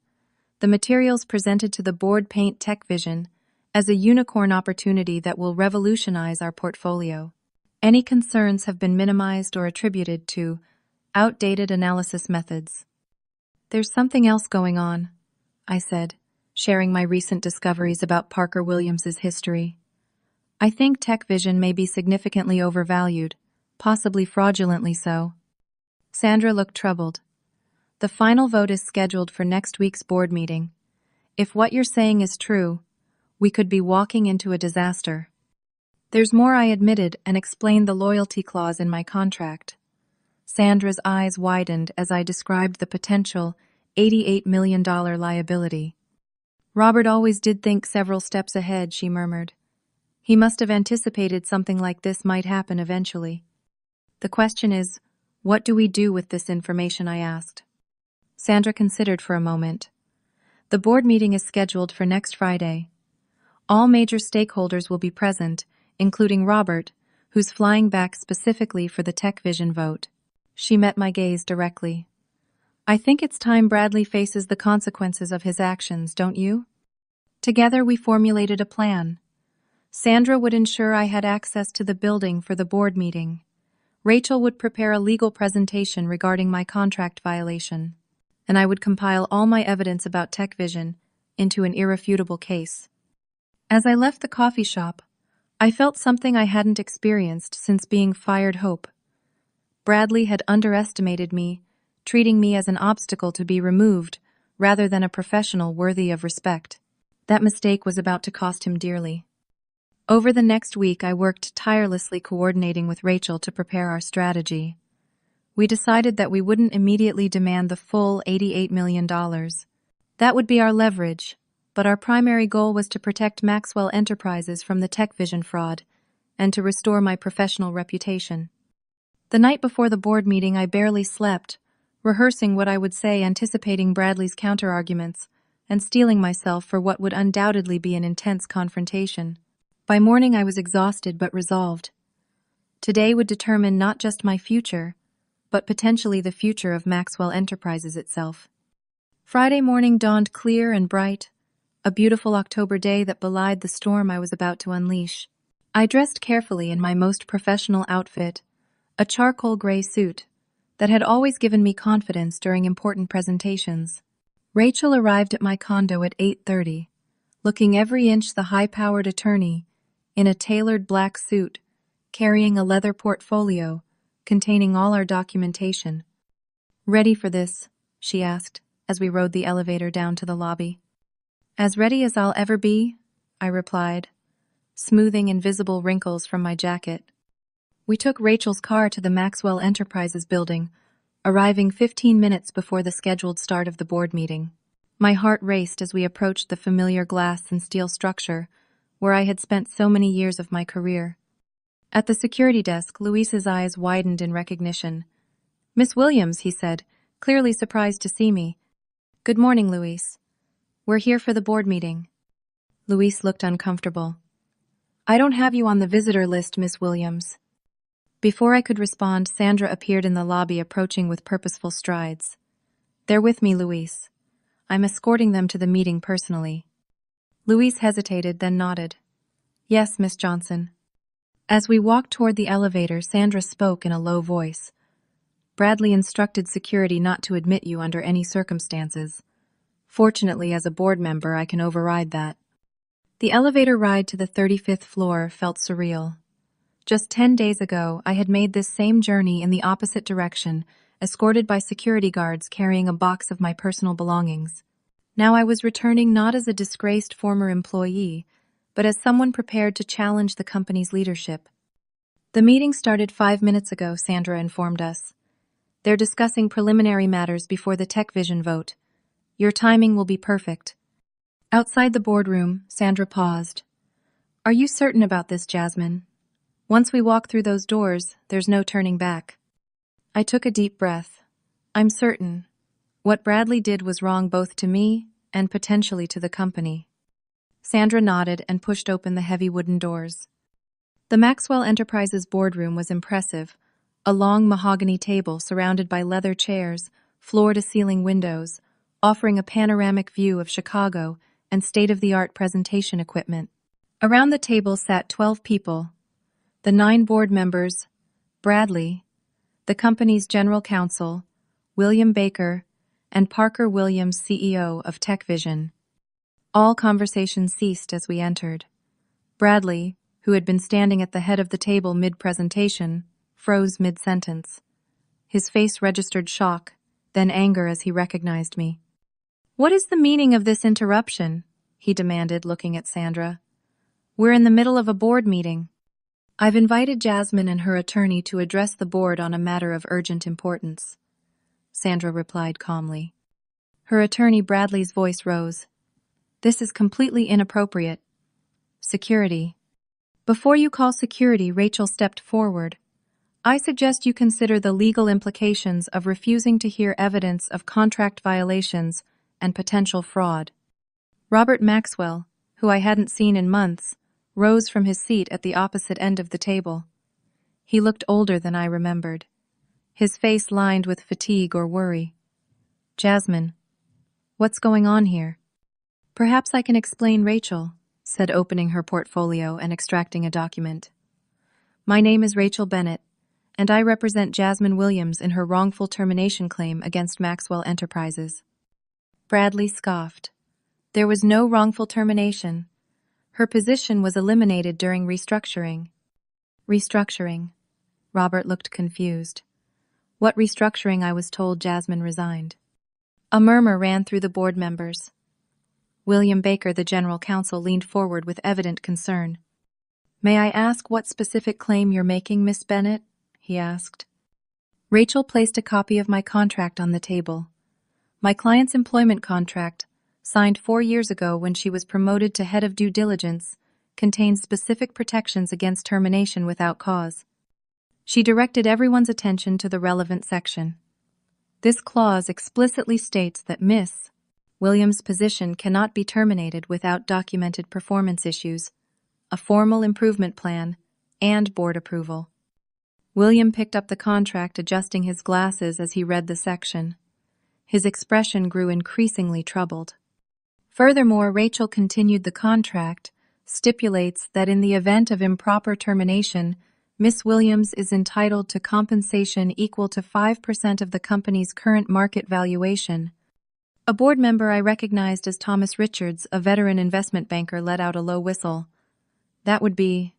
The materials presented to the board paint Tech Vision as a unicorn opportunity that will revolutionize our portfolio. Any concerns have been minimized or attributed to outdated analysis methods. There's something else going on, I said, sharing my recent discoveries about Parker Williams's history. I think Tech Vision may be significantly overvalued, possibly fraudulently so. Sandra looked troubled. The final vote is scheduled for next week's board meeting. If what you're saying is true, we could be walking into a disaster. There's more, I admitted and explained the loyalty clause in my contract. Sandra's eyes widened as I described the potential $88 million liability. Robert always did think several steps ahead, she murmured. He must have anticipated something like this might happen eventually. The question is, what do we do with this information, I asked. Sandra considered for a moment. The board meeting is scheduled for next Friday. All major stakeholders will be present, including Robert, who's flying back specifically for the Tech Vision vote. She met my gaze directly. I think it's time Bradley faces the consequences of his actions, don't you? Together we formulated a plan. Sandra would ensure I had access to the building for the board meeting. Rachel would prepare a legal presentation regarding my contract violation, and I would compile all my evidence about Tech Vision into an irrefutable case. As I left the coffee shop, I felt something I hadn't experienced since being fired hope. Bradley had underestimated me, treating me as an obstacle to be removed rather than a professional worthy of respect. That mistake was about to cost him dearly. Over the next week, I worked tirelessly coordinating with Rachel to prepare our strategy. We decided that we wouldn't immediately demand the full $88 million. That would be our leverage, but our primary goal was to protect Maxwell Enterprises from the Tech Vision fraud and to restore my professional reputation. The night before the board meeting, I barely slept, rehearsing what I would say, anticipating Bradley's counterarguments, and steeling myself for what would undoubtedly be an intense confrontation. By morning, I was exhausted but resolved. Today would determine not just my future, but potentially the future of Maxwell Enterprises itself. Friday morning dawned clear and bright, a beautiful October day that belied the storm I was about to unleash. I dressed carefully in my most professional outfit, a charcoal gray suit that had always given me confidence during important presentations. Rachel arrived at my condo at 8:30, looking every inch the high-powered attorney, in a tailored black suit, carrying a leather portfolio containing all our documentation. "Ready for this?" she asked as we rode the elevator down to the lobby. "As ready as I'll ever be," I replied, smoothing invisible wrinkles from my jacket. We took Rachel's car to the Maxwell Enterprises building, arriving 15 minutes before the scheduled start of the board meeting. My heart raced as we approached the familiar glass and steel structure where I had spent so many years of my career. At the security desk, Luis's eyes widened in recognition. "Miss Williams," he said, clearly surprised to see me. "Good morning, Luis. We're here for the board meeting." Luis looked uncomfortable. "I don't have you on the visitor list, Miss Williams." Before I could respond, Sandra appeared in the lobby, approaching with purposeful strides. "They're with me, Luis. I'm escorting them to the meeting personally." Luis hesitated, then nodded. "Yes, Miss Johnson." As we walked toward the elevator, Sandra spoke in a low voice. "Bradley instructed security not to admit you under any circumstances. Fortunately, as a board member, I can override that." The elevator ride to the 35th floor felt surreal. Just 10 days ago, I had made this same journey in the opposite direction, escorted by security guards carrying a box of my personal belongings. Now I was returning not as a disgraced former employee, but as someone prepared to challenge the company's leadership. The meeting started 5 minutes ago, Sandra informed us. They're discussing preliminary matters before the Tech Vision vote. Your timing will be perfect. Outside the boardroom, Sandra paused. Are you certain about this, Jasmine? Once we walk through those doors, there's no turning back. I took a deep breath. I'm certain. What Bradley did was wrong both to me and potentially to the company. Sandra nodded and pushed open the heavy wooden doors. The Maxwell Enterprises boardroom was impressive, a long mahogany table surrounded by leather chairs, floor-to-ceiling windows, offering a panoramic view of Chicago and state-of-the-art presentation equipment. Around the table sat 12 people, the 9 board members, Bradley, the company's general counsel, William Baker, and Parker Williams, CEO of Tech Vision. All conversation ceased as we entered. Bradley, who had been standing at the head of the table mid-presentation, froze mid-sentence. His face registered shock, then anger as he recognized me. What is the meaning of this interruption? He demanded, looking at Sandra. We're in the middle of a board meeting. I've invited Jasmine and her attorney to address the board on a matter of urgent importance, Sandra replied calmly. Her attorney Bradley's voice rose. This is completely inappropriate. Security. Before you call security, Rachel stepped forward. I suggest you consider the legal implications of refusing to hear evidence of contract violations and potential fraud. Robert Maxwell, who I hadn't seen in months, rose from his seat at the opposite end of the table. He looked older than I remembered, his face lined with fatigue or worry. Jasmine, what's going on here? Perhaps I can explain, Rachel said, opening her portfolio and extracting a document. My name is Rachel Bennett, and I represent Jasmine Williams in her wrongful termination claim against Maxwell Enterprises. Bradley scoffed. There was no wrongful termination. Her position was eliminated during restructuring. Restructuring. Robert looked confused. What restructuring? I was told Jasmine resigned. A murmur ran through the board members. William Baker, the general counsel, leaned forward with evident concern. May I ask what specific claim you're making, Miss Bennett? He asked. Rachel placed a copy of my contract on the table. My client's employment contract, signed 4 years ago when she was promoted to head of due diligence, contains specific protections against termination without cause. She directed everyone's attention to the relevant section. This clause explicitly states that Miss Williams' position cannot be terminated without documented performance issues, a formal improvement plan, and board approval. William picked up the contract, adjusting his glasses as he read the section. His expression grew increasingly troubled. Furthermore, Rachel continued, the contract stipulates that in the event of improper termination, Miss Williams is entitled to compensation equal to 5% of the company's current market valuation. A board member I recognized as Thomas Richards, a veteran investment banker, let out a low whistle. That would be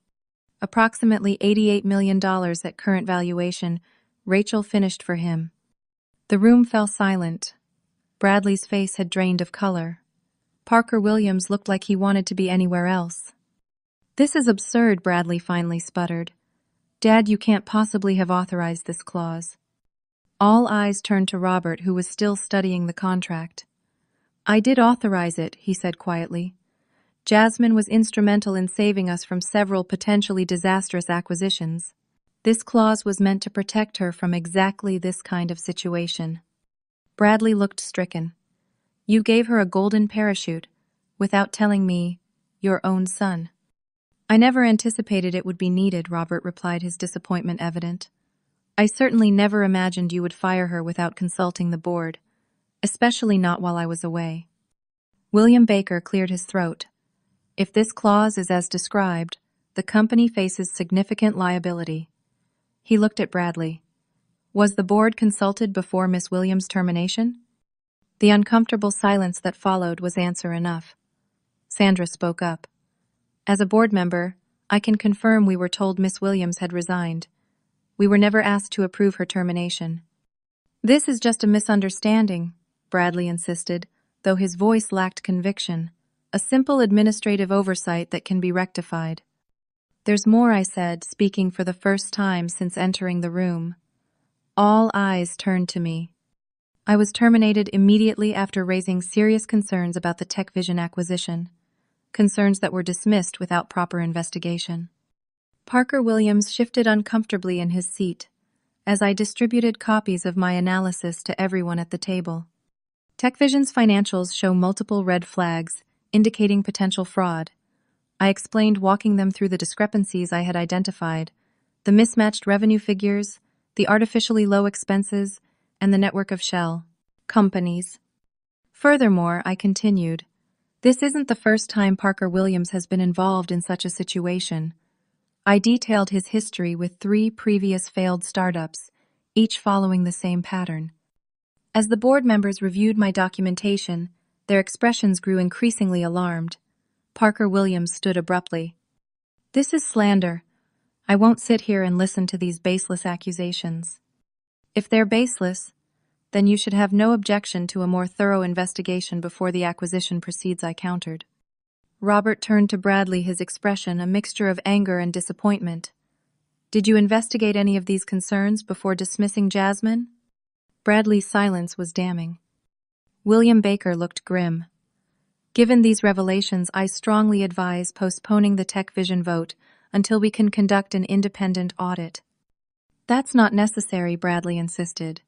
approximately $88 million at current valuation. Rachel finished for him. The room fell silent. Bradley's face had drained of color. Parker Williams looked like he wanted to be anywhere else. This is absurd, Bradley finally sputtered. Dad, you can't possibly have authorized this clause. All eyes turned to Robert, who was still studying the contract. I did authorize it, he said quietly. Jasmine was instrumental in saving us from several potentially disastrous acquisitions. This clause was meant to protect her from exactly this kind of situation. Bradley looked stricken. You gave her a golden parachute, without telling me, your own son. I never anticipated it would be needed, Robert replied, his disappointment evident. I certainly never imagined you would fire her without consulting the board, especially not while I was away. William Baker cleared his throat. If this clause is as described, the company faces significant liability. He looked at Bradley. Was the board consulted before Miss Williams' termination? The uncomfortable silence that followed was answer enough. Sandra spoke up. As a board member, I can confirm we were told Miss Williams had resigned. We were never asked to approve her termination. This is just a misunderstanding, Bradley insisted, though his voice lacked conviction. A simple administrative oversight that can be rectified. There's more, I said, speaking for the first time since entering the room. All eyes turned to me. I was terminated immediately after raising serious concerns about the TechVision acquisition, concerns that were dismissed without proper investigation. Parker Williams shifted uncomfortably in his seat as I distributed copies of my analysis to everyone at the table. TechVision's financials show multiple red flags indicating potential fraud. I explained, walking them through the discrepancies I had identified, the mismatched revenue figures, the artificially low expenses, and the network of shell companies. Furthermore, I continued, this isn't the first time Parker Williams has been involved in such a situation. I detailed his history with 3 previous failed startups, each following the same pattern. As the board members reviewed my documentation, their expressions grew increasingly alarmed. Parker Williams stood abruptly. This is slander. I won't sit here and listen to these baseless accusations. If they're baseless, then you should have no objection to a more thorough investigation before the acquisition proceeds, I countered. Robert turned to Bradley, his expression a mixture of anger and disappointment. Did you investigate any of these concerns before dismissing Jasmine? Bradley's silence was damning. William Baker looked grim. Given these revelations, I strongly advise postponing the TechVision vote until we can conduct an independent audit. That's not necessary, Bradley insisted.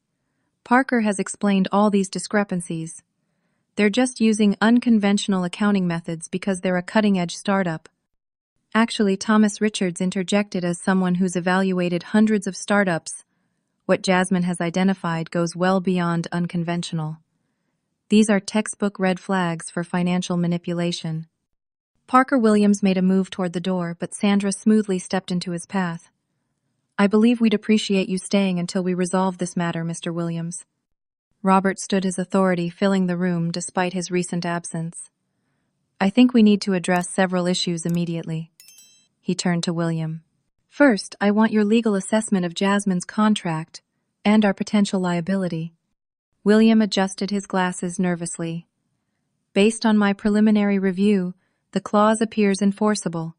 Parker has explained all these discrepancies. They're just using unconventional accounting methods because they're a cutting-edge startup. Actually, Thomas Richards interjected as someone who's evaluated hundreds of startups. What Jasmine has identified goes well beyond unconventional. These are textbook red flags for financial manipulation. Parker Williams made a move toward the door, but Sandra smoothly stepped into his path. I believe we'd appreciate you staying until we resolve this matter, Mr. Williams. Robert stood his authority, filling the room despite his recent absence. I think we need to address several issues immediately. He turned to William. First, I want your legal assessment of Jasmine's contract and our potential liability. William adjusted his glasses nervously. Based on my preliminary review, the clause appears enforceable.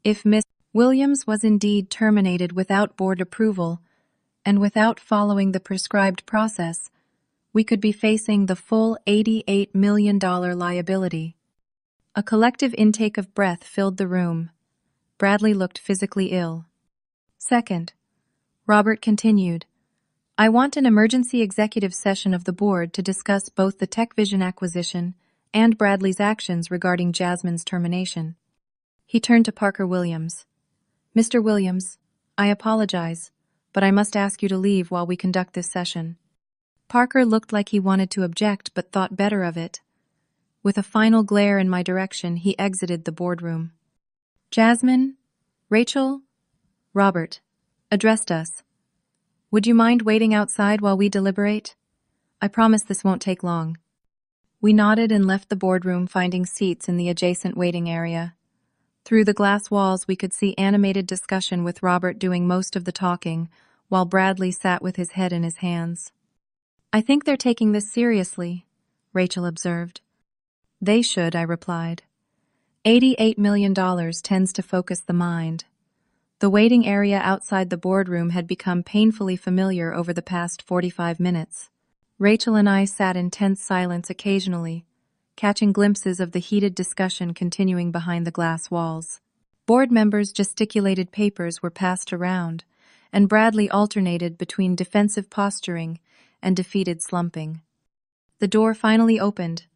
If Miss Williams was indeed terminated without board approval and without following the prescribed process, we could be facing the full $88 million liability. A collective intake of breath filled the room. Bradley looked physically ill. Second, Robert continued, I want an emergency executive session of the board to discuss both the TechVision acquisition and Bradley's actions regarding Jasmine's termination. He turned to Parker Williams. Mr. Williams, I apologize, but I must ask you to leave while we conduct this session. Parker looked like he wanted to object but thought better of it. With a final glare in my direction, he exited the boardroom. Jasmine, Rachel, Robert addressed us. Would you mind waiting outside while we deliberate? I promise this won't take long. We nodded and left the boardroom, finding seats in the adjacent waiting area. Through the glass walls, we could see animated discussion with Robert doing most of the talking, while Bradley sat with his head in his hands. I think they're taking this seriously, Rachel observed. They should, I replied. $88 million tends to focus the mind. The waiting area outside the boardroom had become painfully familiar over the past 45 minutes. Rachel and I sat in tense silence occasionally, catching glimpses of the heated discussion continuing behind the glass walls. Board members' gesticulated papers were passed around, and Bradley alternated between defensive posturing and defeated slumping. The door finally opened,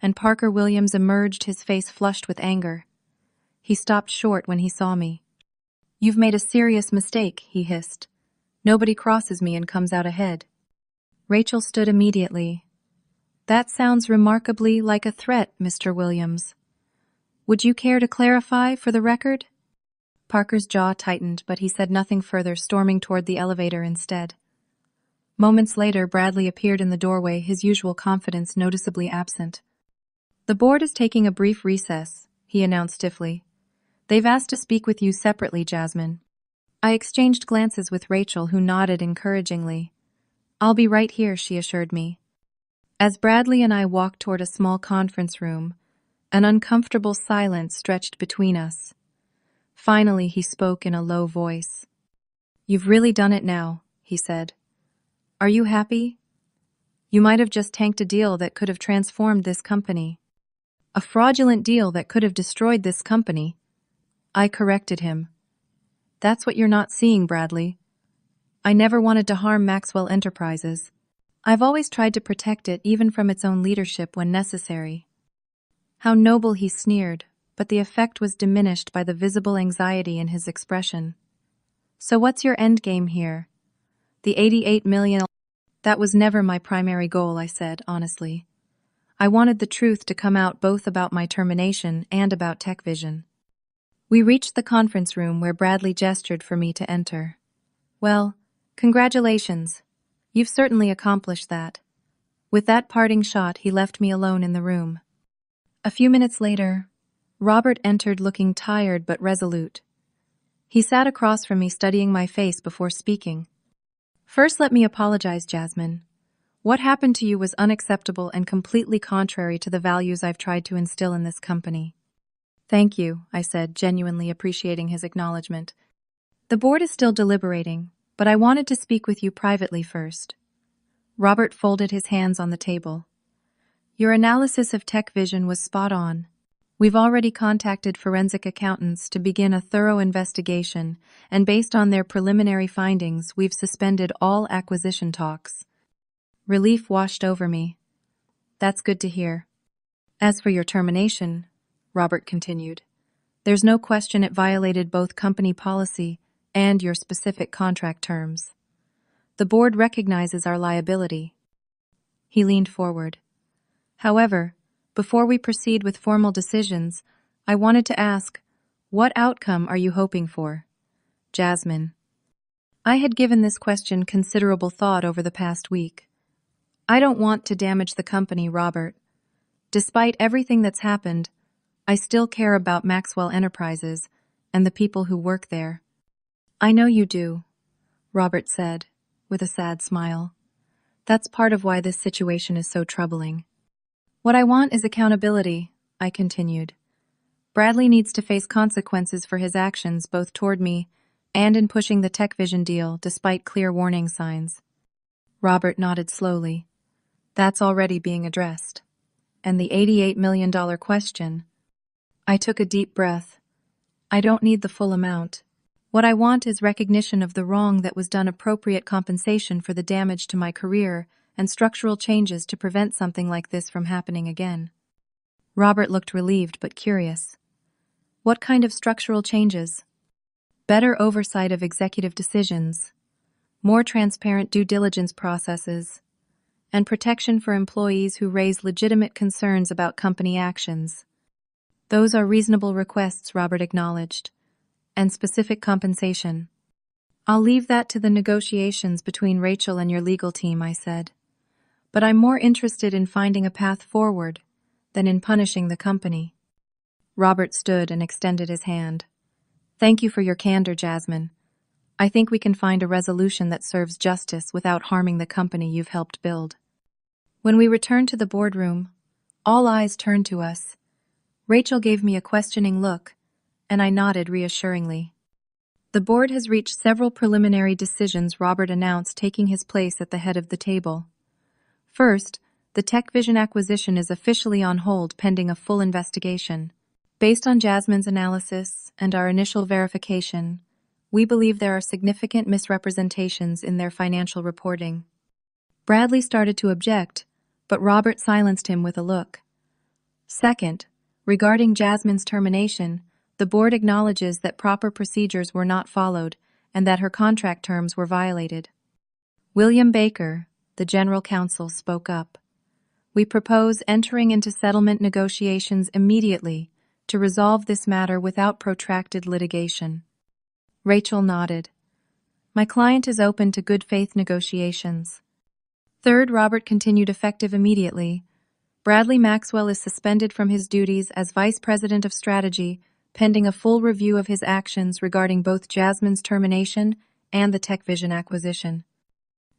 and Parker Williams emerged, his face flushed with anger. He stopped short when he saw me. You've made a serious mistake, he hissed. Nobody crosses me and comes out ahead. Rachel stood immediately. That sounds remarkably like a threat, Mr. Williams. Would you care to clarify for the record? Parker's jaw tightened, but he said nothing further, storming toward the elevator instead. Moments later, Bradley appeared in the doorway, his usual confidence noticeably absent. The board is taking a brief recess, he announced stiffly. They've asked to speak with you separately, Jasmine. I exchanged glances with Rachel, who nodded encouragingly. I'll be right here, she assured me. As Bradley and I walked toward a small conference room, an uncomfortable silence stretched between us. Finally, he spoke in a low voice. You've really done it now, he said. Are you happy? You might have just tanked a deal that could have transformed this company. A fraudulent deal that could have destroyed this company. I corrected him. That's what you're not seeing, Bradley. I never wanted to harm Maxwell Enterprises. I've always tried to protect it even from its own leadership when necessary. How noble, he sneered, but the effect was diminished by the visible anxiety in his expression. So what's your endgame here? The 88 million? That was never my primary goal, I said, honestly. I wanted the truth to come out both about my termination and about TechVision. We reached the conference room where Bradley gestured for me to enter. Well, congratulations. You've certainly accomplished that. With that parting shot, he left me alone in the room. A few minutes later, Robert entered looking tired but resolute. He sat across from me, studying my face before speaking. First, let me apologize, Jasmine. What happened to you was unacceptable and completely contrary to the values I've tried to instill in this company. Thank you, I said, genuinely appreciating his acknowledgement. The board is still deliberating, but I wanted to speak with you privately first. Robert folded his hands on the table. Your analysis of TechVision was spot on. We've already contacted forensic accountants to begin a thorough investigation, and based on their preliminary findings, we've suspended all acquisition talks. Relief washed over me. That's good to hear. As for your termination, Robert continued, there's no question it violated both company policy and your specific contract terms. The board recognizes our liability. He leaned forward. However, before we proceed with formal decisions, I wanted to ask, what outcome are you hoping for? Jasmine. I had given this question considerable thought over the past week. I don't want to damage the company, Robert. Despite everything that's happened, I still care about Maxwell Enterprises and the people who work there. I know you do, Robert said, with a sad smile. That's part of why this situation is so troubling. What I want is accountability, I continued. Bradley needs to face consequences for his actions both toward me and in pushing the TechVision deal despite clear warning signs. Robert nodded slowly. That's already being addressed. And the $88 million question? I took a deep breath. I don't need the full amount. What I want is recognition of the wrong that was done, appropriate compensation for the damage to my career, and structural changes to prevent something like this from happening again. Robert looked relieved but curious. What kind of structural changes? Better oversight of executive decisions, more transparent due diligence processes, and protection for employees who raise legitimate concerns about company actions. Those are reasonable requests, Robert acknowledged, and specific compensation. I'll leave that to the negotiations between Rachel and your legal team, I said. But I'm more interested in finding a path forward than in punishing the company. Robert stood and extended his hand. Thank you for your candor, Jasmine. I think we can find a resolution that serves justice without harming the company you've helped build. When we returned to the boardroom, all eyes turned to us. Rachel gave me a questioning look, and I nodded reassuringly. The board has reached several preliminary decisions, Robert announced, taking his place at the head of the table. First, the TechVision acquisition is officially on hold pending a full investigation. Based on Jasmine's analysis and our initial verification, we believe there are significant misrepresentations in their financial reporting. Bradley started to object, but Robert silenced him with a look. Second, regarding Jasmine's termination, the board acknowledges that proper procedures were not followed and that her contract terms were violated. William Baker, the general counsel, spoke up. We propose entering into settlement negotiations immediately to resolve this matter without protracted litigation. Rachel nodded. My client is open to good faith negotiations. Third, Robert continued, effective immediately. Bradley Maxwell is suspended from his duties as Vice President of Strategy pending a full review of his actions regarding both Jasmine's termination and the TechVision acquisition.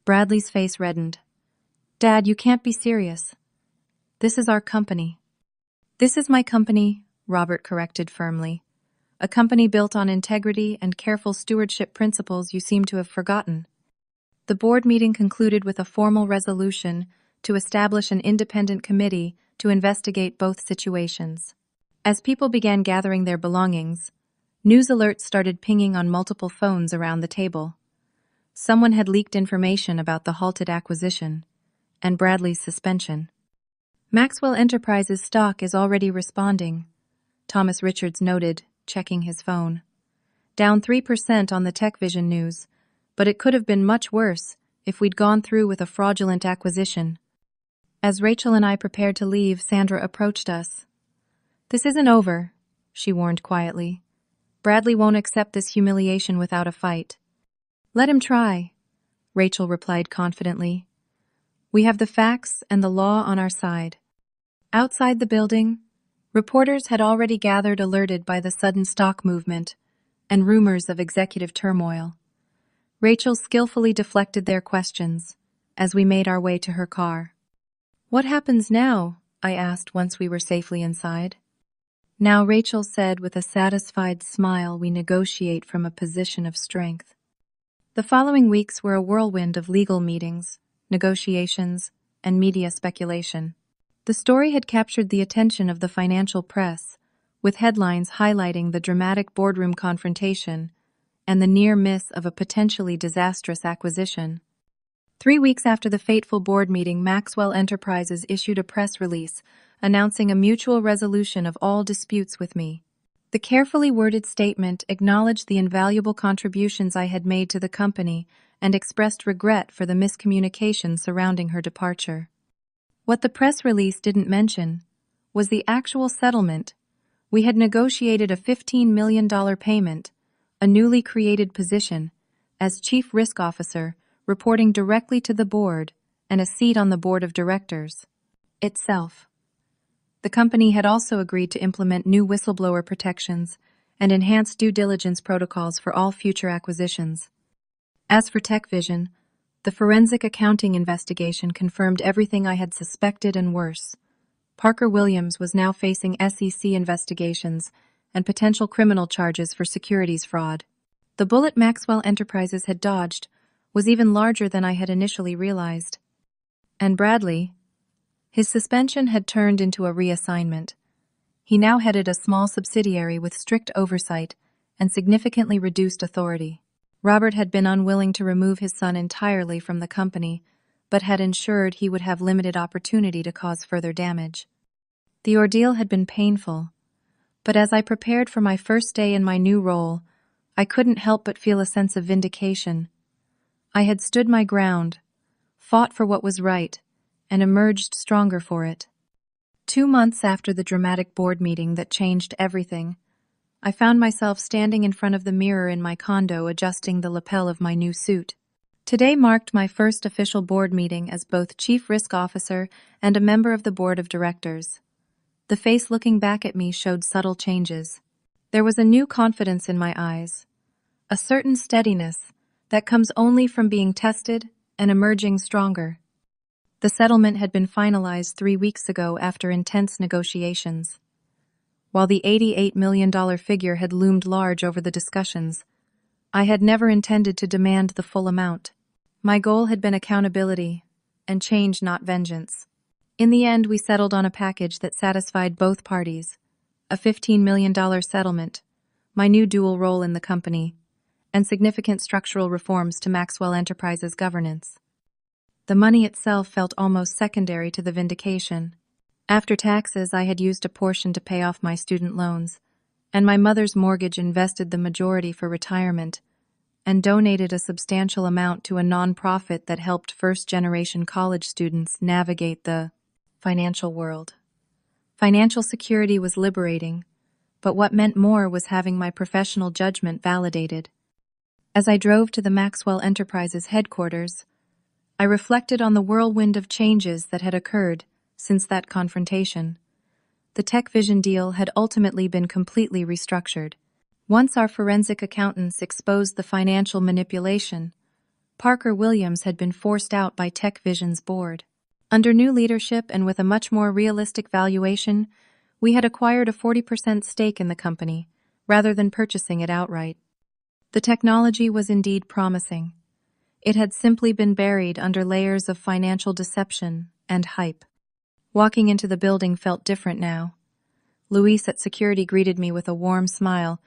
Bradley's face reddened. Dad, you can't be serious. This is our company. This is my company, Robert corrected firmly. A company built on integrity and careful stewardship principles you seem to have forgotten. The board meeting concluded with a formal resolution to establish an independent committee to investigate both situations. As people began gathering their belongings, news alerts started pinging on multiple phones around the table. Someone had leaked information about the halted acquisition and Bradley's suspension. Maxwell Enterprises stock is already responding, Thomas Richards noted, checking his phone. Down 3% on the TechVision news, but it could have been much worse if we'd gone through with a fraudulent acquisition. As Rachel and I prepared to leave, Sandra approached us. This isn't over, she warned quietly. Bradley won't accept this humiliation without a fight. Let him try, Rachel replied confidently. We have the facts and the law on our side. Outside the building, reporters had already gathered, alerted by the sudden stock movement and rumors of executive turmoil. Rachel skillfully deflected their questions as we made our way to her car. What happens now? I asked once we were safely inside. Now, Rachel said with a satisfied smile, we negotiate from a position of strength. The following weeks were a whirlwind of legal meetings, negotiations, and media speculation. The story had captured the attention of the financial press, with headlines highlighting the dramatic boardroom confrontation and the near miss of a potentially disastrous acquisition. 3 weeks after the fateful board meeting, Maxwell Enterprises issued a press release announcing a mutual resolution of all disputes with me. The carefully worded statement acknowledged the invaluable contributions I had made to the company and expressed regret for the miscommunication surrounding her departure. What the press release didn't mention was the actual settlement. We had negotiated a $15 million payment, a newly created position, as Chief Risk Officer, reporting directly to the board, and a seat on the board of directors itself. The company had also agreed to implement new whistleblower protections and enhance due diligence protocols for all future acquisitions. As for TechVision, the forensic accounting investigation confirmed everything I had suspected and worse. Parker Williams was now facing SEC investigations and potential criminal charges for securities fraud. The bullet Maxwell Enterprises had dodged was even larger than I had initially realized. And Bradley, his suspension had turned into a reassignment. He now headed a small subsidiary with strict oversight and significantly reduced authority. Robert had been unwilling to remove his son entirely from the company, but had ensured he would have limited opportunity to cause further damage. The ordeal had been painful, but as I prepared for my first day in my new role, I couldn't help but feel a sense of vindication. I had stood my ground, fought for what was right, and emerged stronger for it. 2 months after the dramatic board meeting that changed everything, I found myself standing in front of the mirror in my condo adjusting the lapel of my new suit. Today marked my first official board meeting as both Chief Risk Officer and a member of the Board of Directors. The face looking back at me showed subtle changes. There was a new confidence in my eyes, a certain steadiness that comes only from being tested and emerging stronger. The settlement had been finalized 3 weeks ago after intense negotiations. While the $88 million figure had loomed large over the discussions, I had never intended to demand the full amount. My goal had been accountability and change, not vengeance. In the end, we settled on a package that satisfied both parties, a $15 million settlement, my new dual role in the company, and significant structural reforms to Maxwell Enterprises' governance. The money itself felt almost secondary to the vindication. After taxes, I had used a portion to pay off my student loans, and my mother's mortgage invested the majority for retirement, and donated a substantial amount to a nonprofit that helped first-generation college students navigate the financial world. Financial security was liberating, but what meant more was having my professional judgment validated. As I drove to the Maxwell Enterprises headquarters, I reflected on the whirlwind of changes that had occurred since that confrontation. the TechVision deal had ultimately been completely restructured. Once our forensic accountants exposed the financial manipulation, Parker Williams had been forced out by TechVision's board. Under new leadership and with a much more realistic valuation, we had acquired a 40% stake in the company, rather than purchasing it outright. The technology was indeed promising. It had simply been buried under layers of financial deception and hype. Walking into the building felt different now. Luis at security greeted me with a warm smile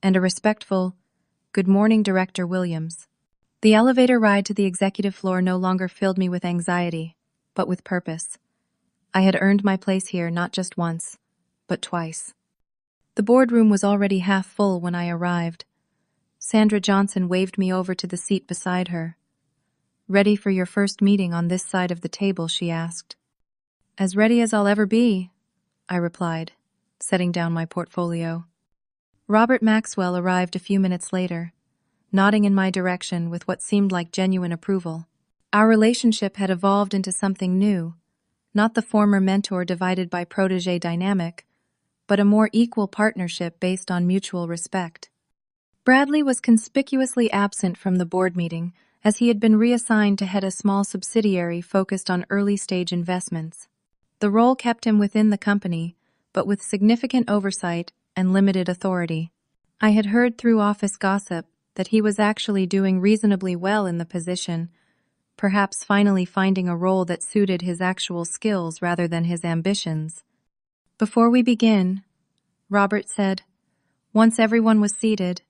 and a respectful, "Good morning, Director Williams." The elevator ride to the executive floor no longer filled me with anxiety, but with purpose. I had earned my place here not just once, but twice. The boardroom was already half full when I arrived. Sandra Johnson waved me over to the seat beside her. "Ready for your first meeting on this side of the table?" she asked. "As ready as I'll ever be," I replied, setting down my portfolio. Robert Maxwell arrived a few minutes later, nodding in my direction with what seemed like genuine approval. Our relationship had evolved into something new, not the former mentor divided by protege dynamic, but a more equal partnership based on mutual respect. Bradley was conspicuously absent from the board meeting, as he had been reassigned to head a small subsidiary focused on early-stage investments. The role kept him within the company, but with significant oversight and limited authority. I had heard through office gossip that he was actually doing reasonably well in the position, perhaps finally finding a role that suited his actual skills rather than his ambitions. "Before we begin," Robert said, once everyone was seated,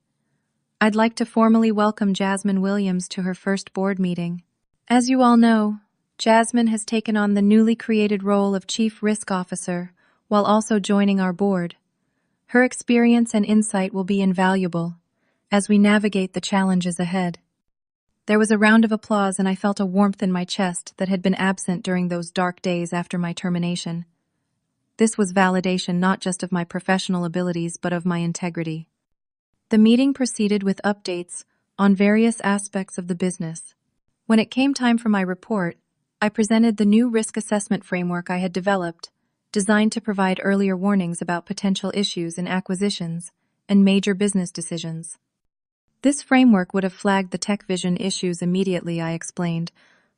"I'd like to formally welcome Jasmine Williams to her first board meeting. As you all know, Jasmine has taken on the newly created role of Chief Risk Officer while also joining our board. Her experience and insight will be invaluable as we navigate the challenges ahead." There was a round of applause and I felt a warmth in my chest that had been absent during those dark days after my termination. This was validation not just of my professional abilities but of my integrity. The meeting proceeded with updates on various aspects of the business. When it came time for my report, I presented the new risk assessment framework I had developed, designed to provide earlier warnings about potential issues in acquisitions and major business decisions. This framework would have flagged the TechVision issues immediately, I explained,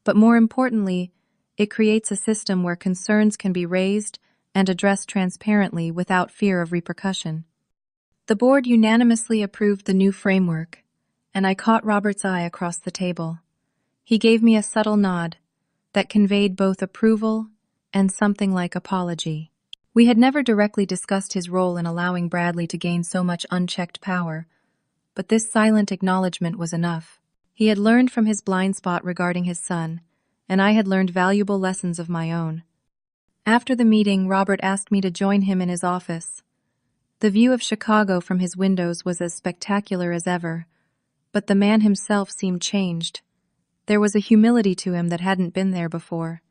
but more importantly, it creates a system where concerns can be raised and addressed transparently without fear of repercussion. The board unanimously approved the new framework, and I caught Robert's eye across the table. He gave me a subtle nod that conveyed both approval and something like apology. We had never directly discussed his role in allowing Bradley to gain so much unchecked power, but this silent acknowledgement was enough. He had learned from his blind spot regarding his son, and I had learned valuable lessons of my own. After the meeting, Robert asked me to join him in his office. The view of Chicago from his windows was as spectacular as ever, but the man himself seemed changed. There was a humility to him that hadn't been there before.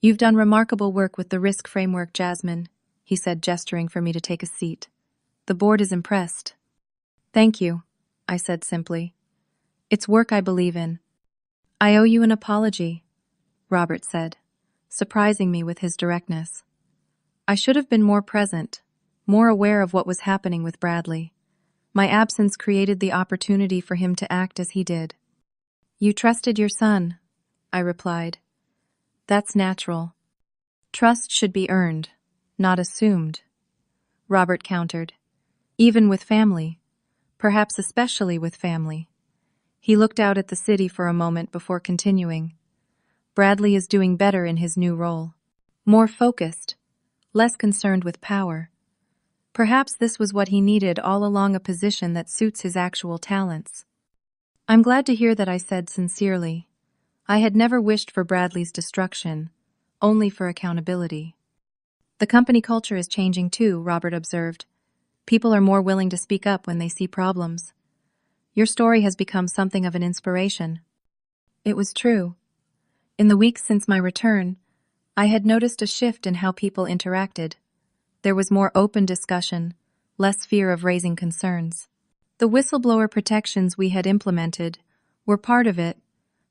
"You've done remarkable work with the risk framework, Jasmine," he said, gesturing for me to take a seat. "The board is impressed." "Thank you," I said simply. "It's work I believe in." "I owe you an apology," Robert said, surprising me with his directness. I should have been more present, more aware of what was happening with Bradley. My absence created the opportunity for him to act as he did. "You trusted your son," I replied. "That's natural. Trust should be earned, not assumed," Robert countered. "Even with family. Perhaps especially with family." He looked out at the city for a moment before continuing. "Bradley is doing better in his new role. More focused, less concerned with power. Perhaps this was what he needed all along, a position that suits his actual talents." "I'm glad to hear that," I said sincerely. I had never wished for Bradley's destruction, only for accountability. "The company culture is changing too," Robert observed. "People are more willing to speak up when they see problems. Your story has become something of an inspiration." It was true. In the weeks since my return, I had noticed a shift in how people interacted. There was more open discussion, less fear of raising concerns. The whistleblower protections we had implemented were part of it,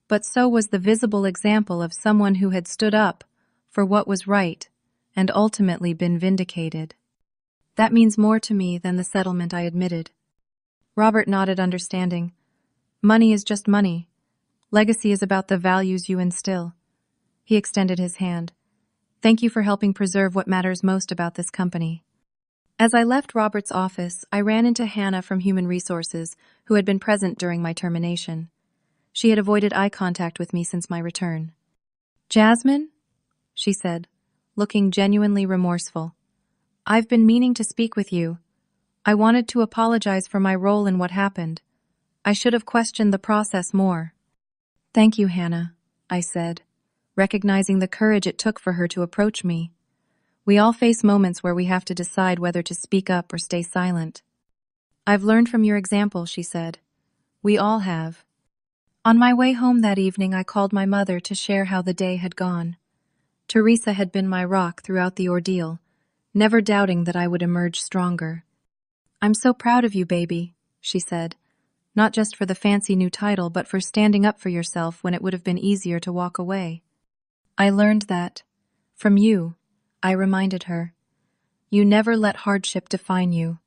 but so was the visible example of someone who had stood up for what was right and ultimately been vindicated. That means more to me than the settlement, I admitted. Robert nodded, understanding. Money is just money. Legacy is about the values you instill. He extended his hand. Thank you for helping preserve what matters most about this company. As I left Robert's office, I ran into Hannah from Human Resources, who had been present during my termination. She had avoided eye contact with me since my return. Jasmine? She said, looking genuinely remorseful. I've been meaning to speak with you. I wanted to apologize for my role in what happened. I should have questioned the process more. Thank you, Hannah, I said, recognizing the courage it took for her to approach me. We all face moments where we have to decide whether to speak up or stay silent. I've learned from your example, she said. We all have. On my way home that evening, I called my mother to share how the day had gone. Teresa had been my rock throughout the ordeal, never doubting that I would emerge stronger. I'm so proud of you, baby, she said, not just for the fancy new title, but for standing up for yourself when it would have been easier to walk away. I learned that. From you, I reminded her. You never let hardship define you.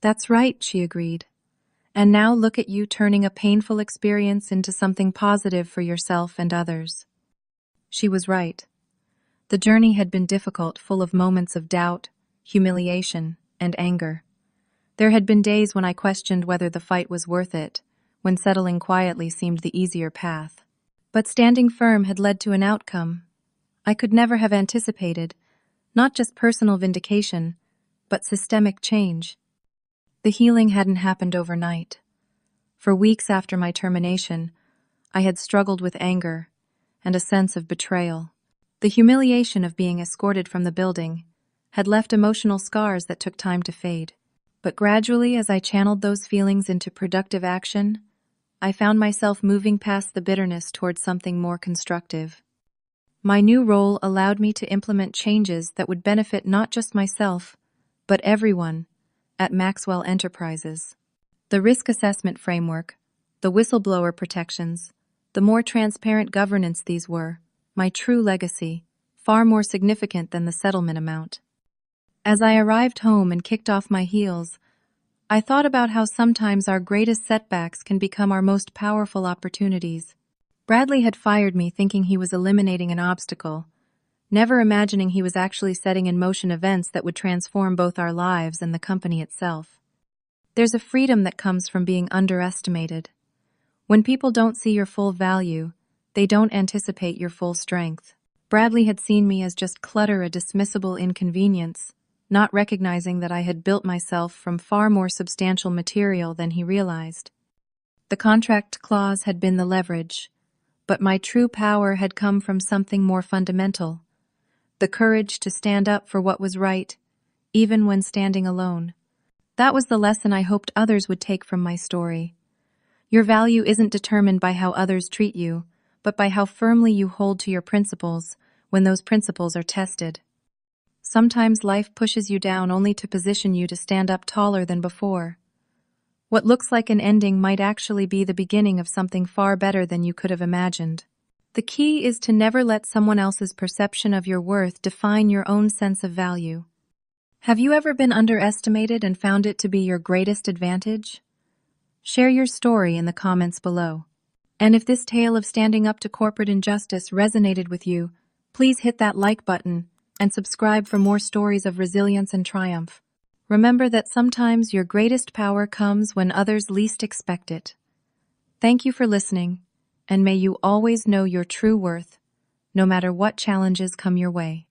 That's right, she agreed. And now look at you turning a painful experience into something positive for yourself and others. She was right. The journey had been difficult, full of moments of doubt, humiliation, and anger. There had been days when I questioned whether the fight was worth it, when settling quietly seemed the easier path. But standing firm had led to an outcome I could never have anticipated, not just personal vindication, but systemic change. The healing hadn't happened overnight. For weeks after my termination, I had struggled with anger and a sense of betrayal. The humiliation of being escorted from the building had left emotional scars that took time to fade. But gradually, as I channeled those feelings into productive action, I found myself moving past the bitterness towards something more constructive. My new role allowed me to implement changes that would benefit not just myself, but everyone at Maxwell Enterprises. The risk assessment framework, the whistleblower protections, the more transparent governance these were, my true legacy, far more significant than the settlement amount. As I arrived home and kicked off my heels, I thought about how sometimes our greatest setbacks can become our most powerful opportunities. Bradley had fired me thinking he was eliminating an obstacle, never imagining he was actually setting in motion events that would transform both our lives and the company itself. There's a freedom that comes from being underestimated. When people don't see your full value, they don't anticipate your full strength. Bradley had seen me as just clutter, a dismissible inconvenience, not recognizing that I had built myself from far more substantial material than he realized. The contract clause had been the leverage, but my true power had come from something more fundamental, the courage to stand up for what was right, even when standing alone. That was the lesson I hoped others would take from my story. Your value isn't determined by how others treat you, but by how firmly you hold to your principles when those principles are tested. Sometimes life pushes you down only to position you to stand up taller than before. What looks like an ending might actually be the beginning of something far better than you could have imagined. The key is to never let someone else's perception of your worth define your own sense of value. Have you ever been underestimated and found it to be your greatest advantage? Share your story in the comments below. And if this tale of standing up to corporate injustice resonated with you, please hit that like button and subscribe for more stories of resilience and triumph. Remember that sometimes your greatest power comes when others least expect it. Thank you for listening, and may you always know your true worth, no matter what challenges come your way.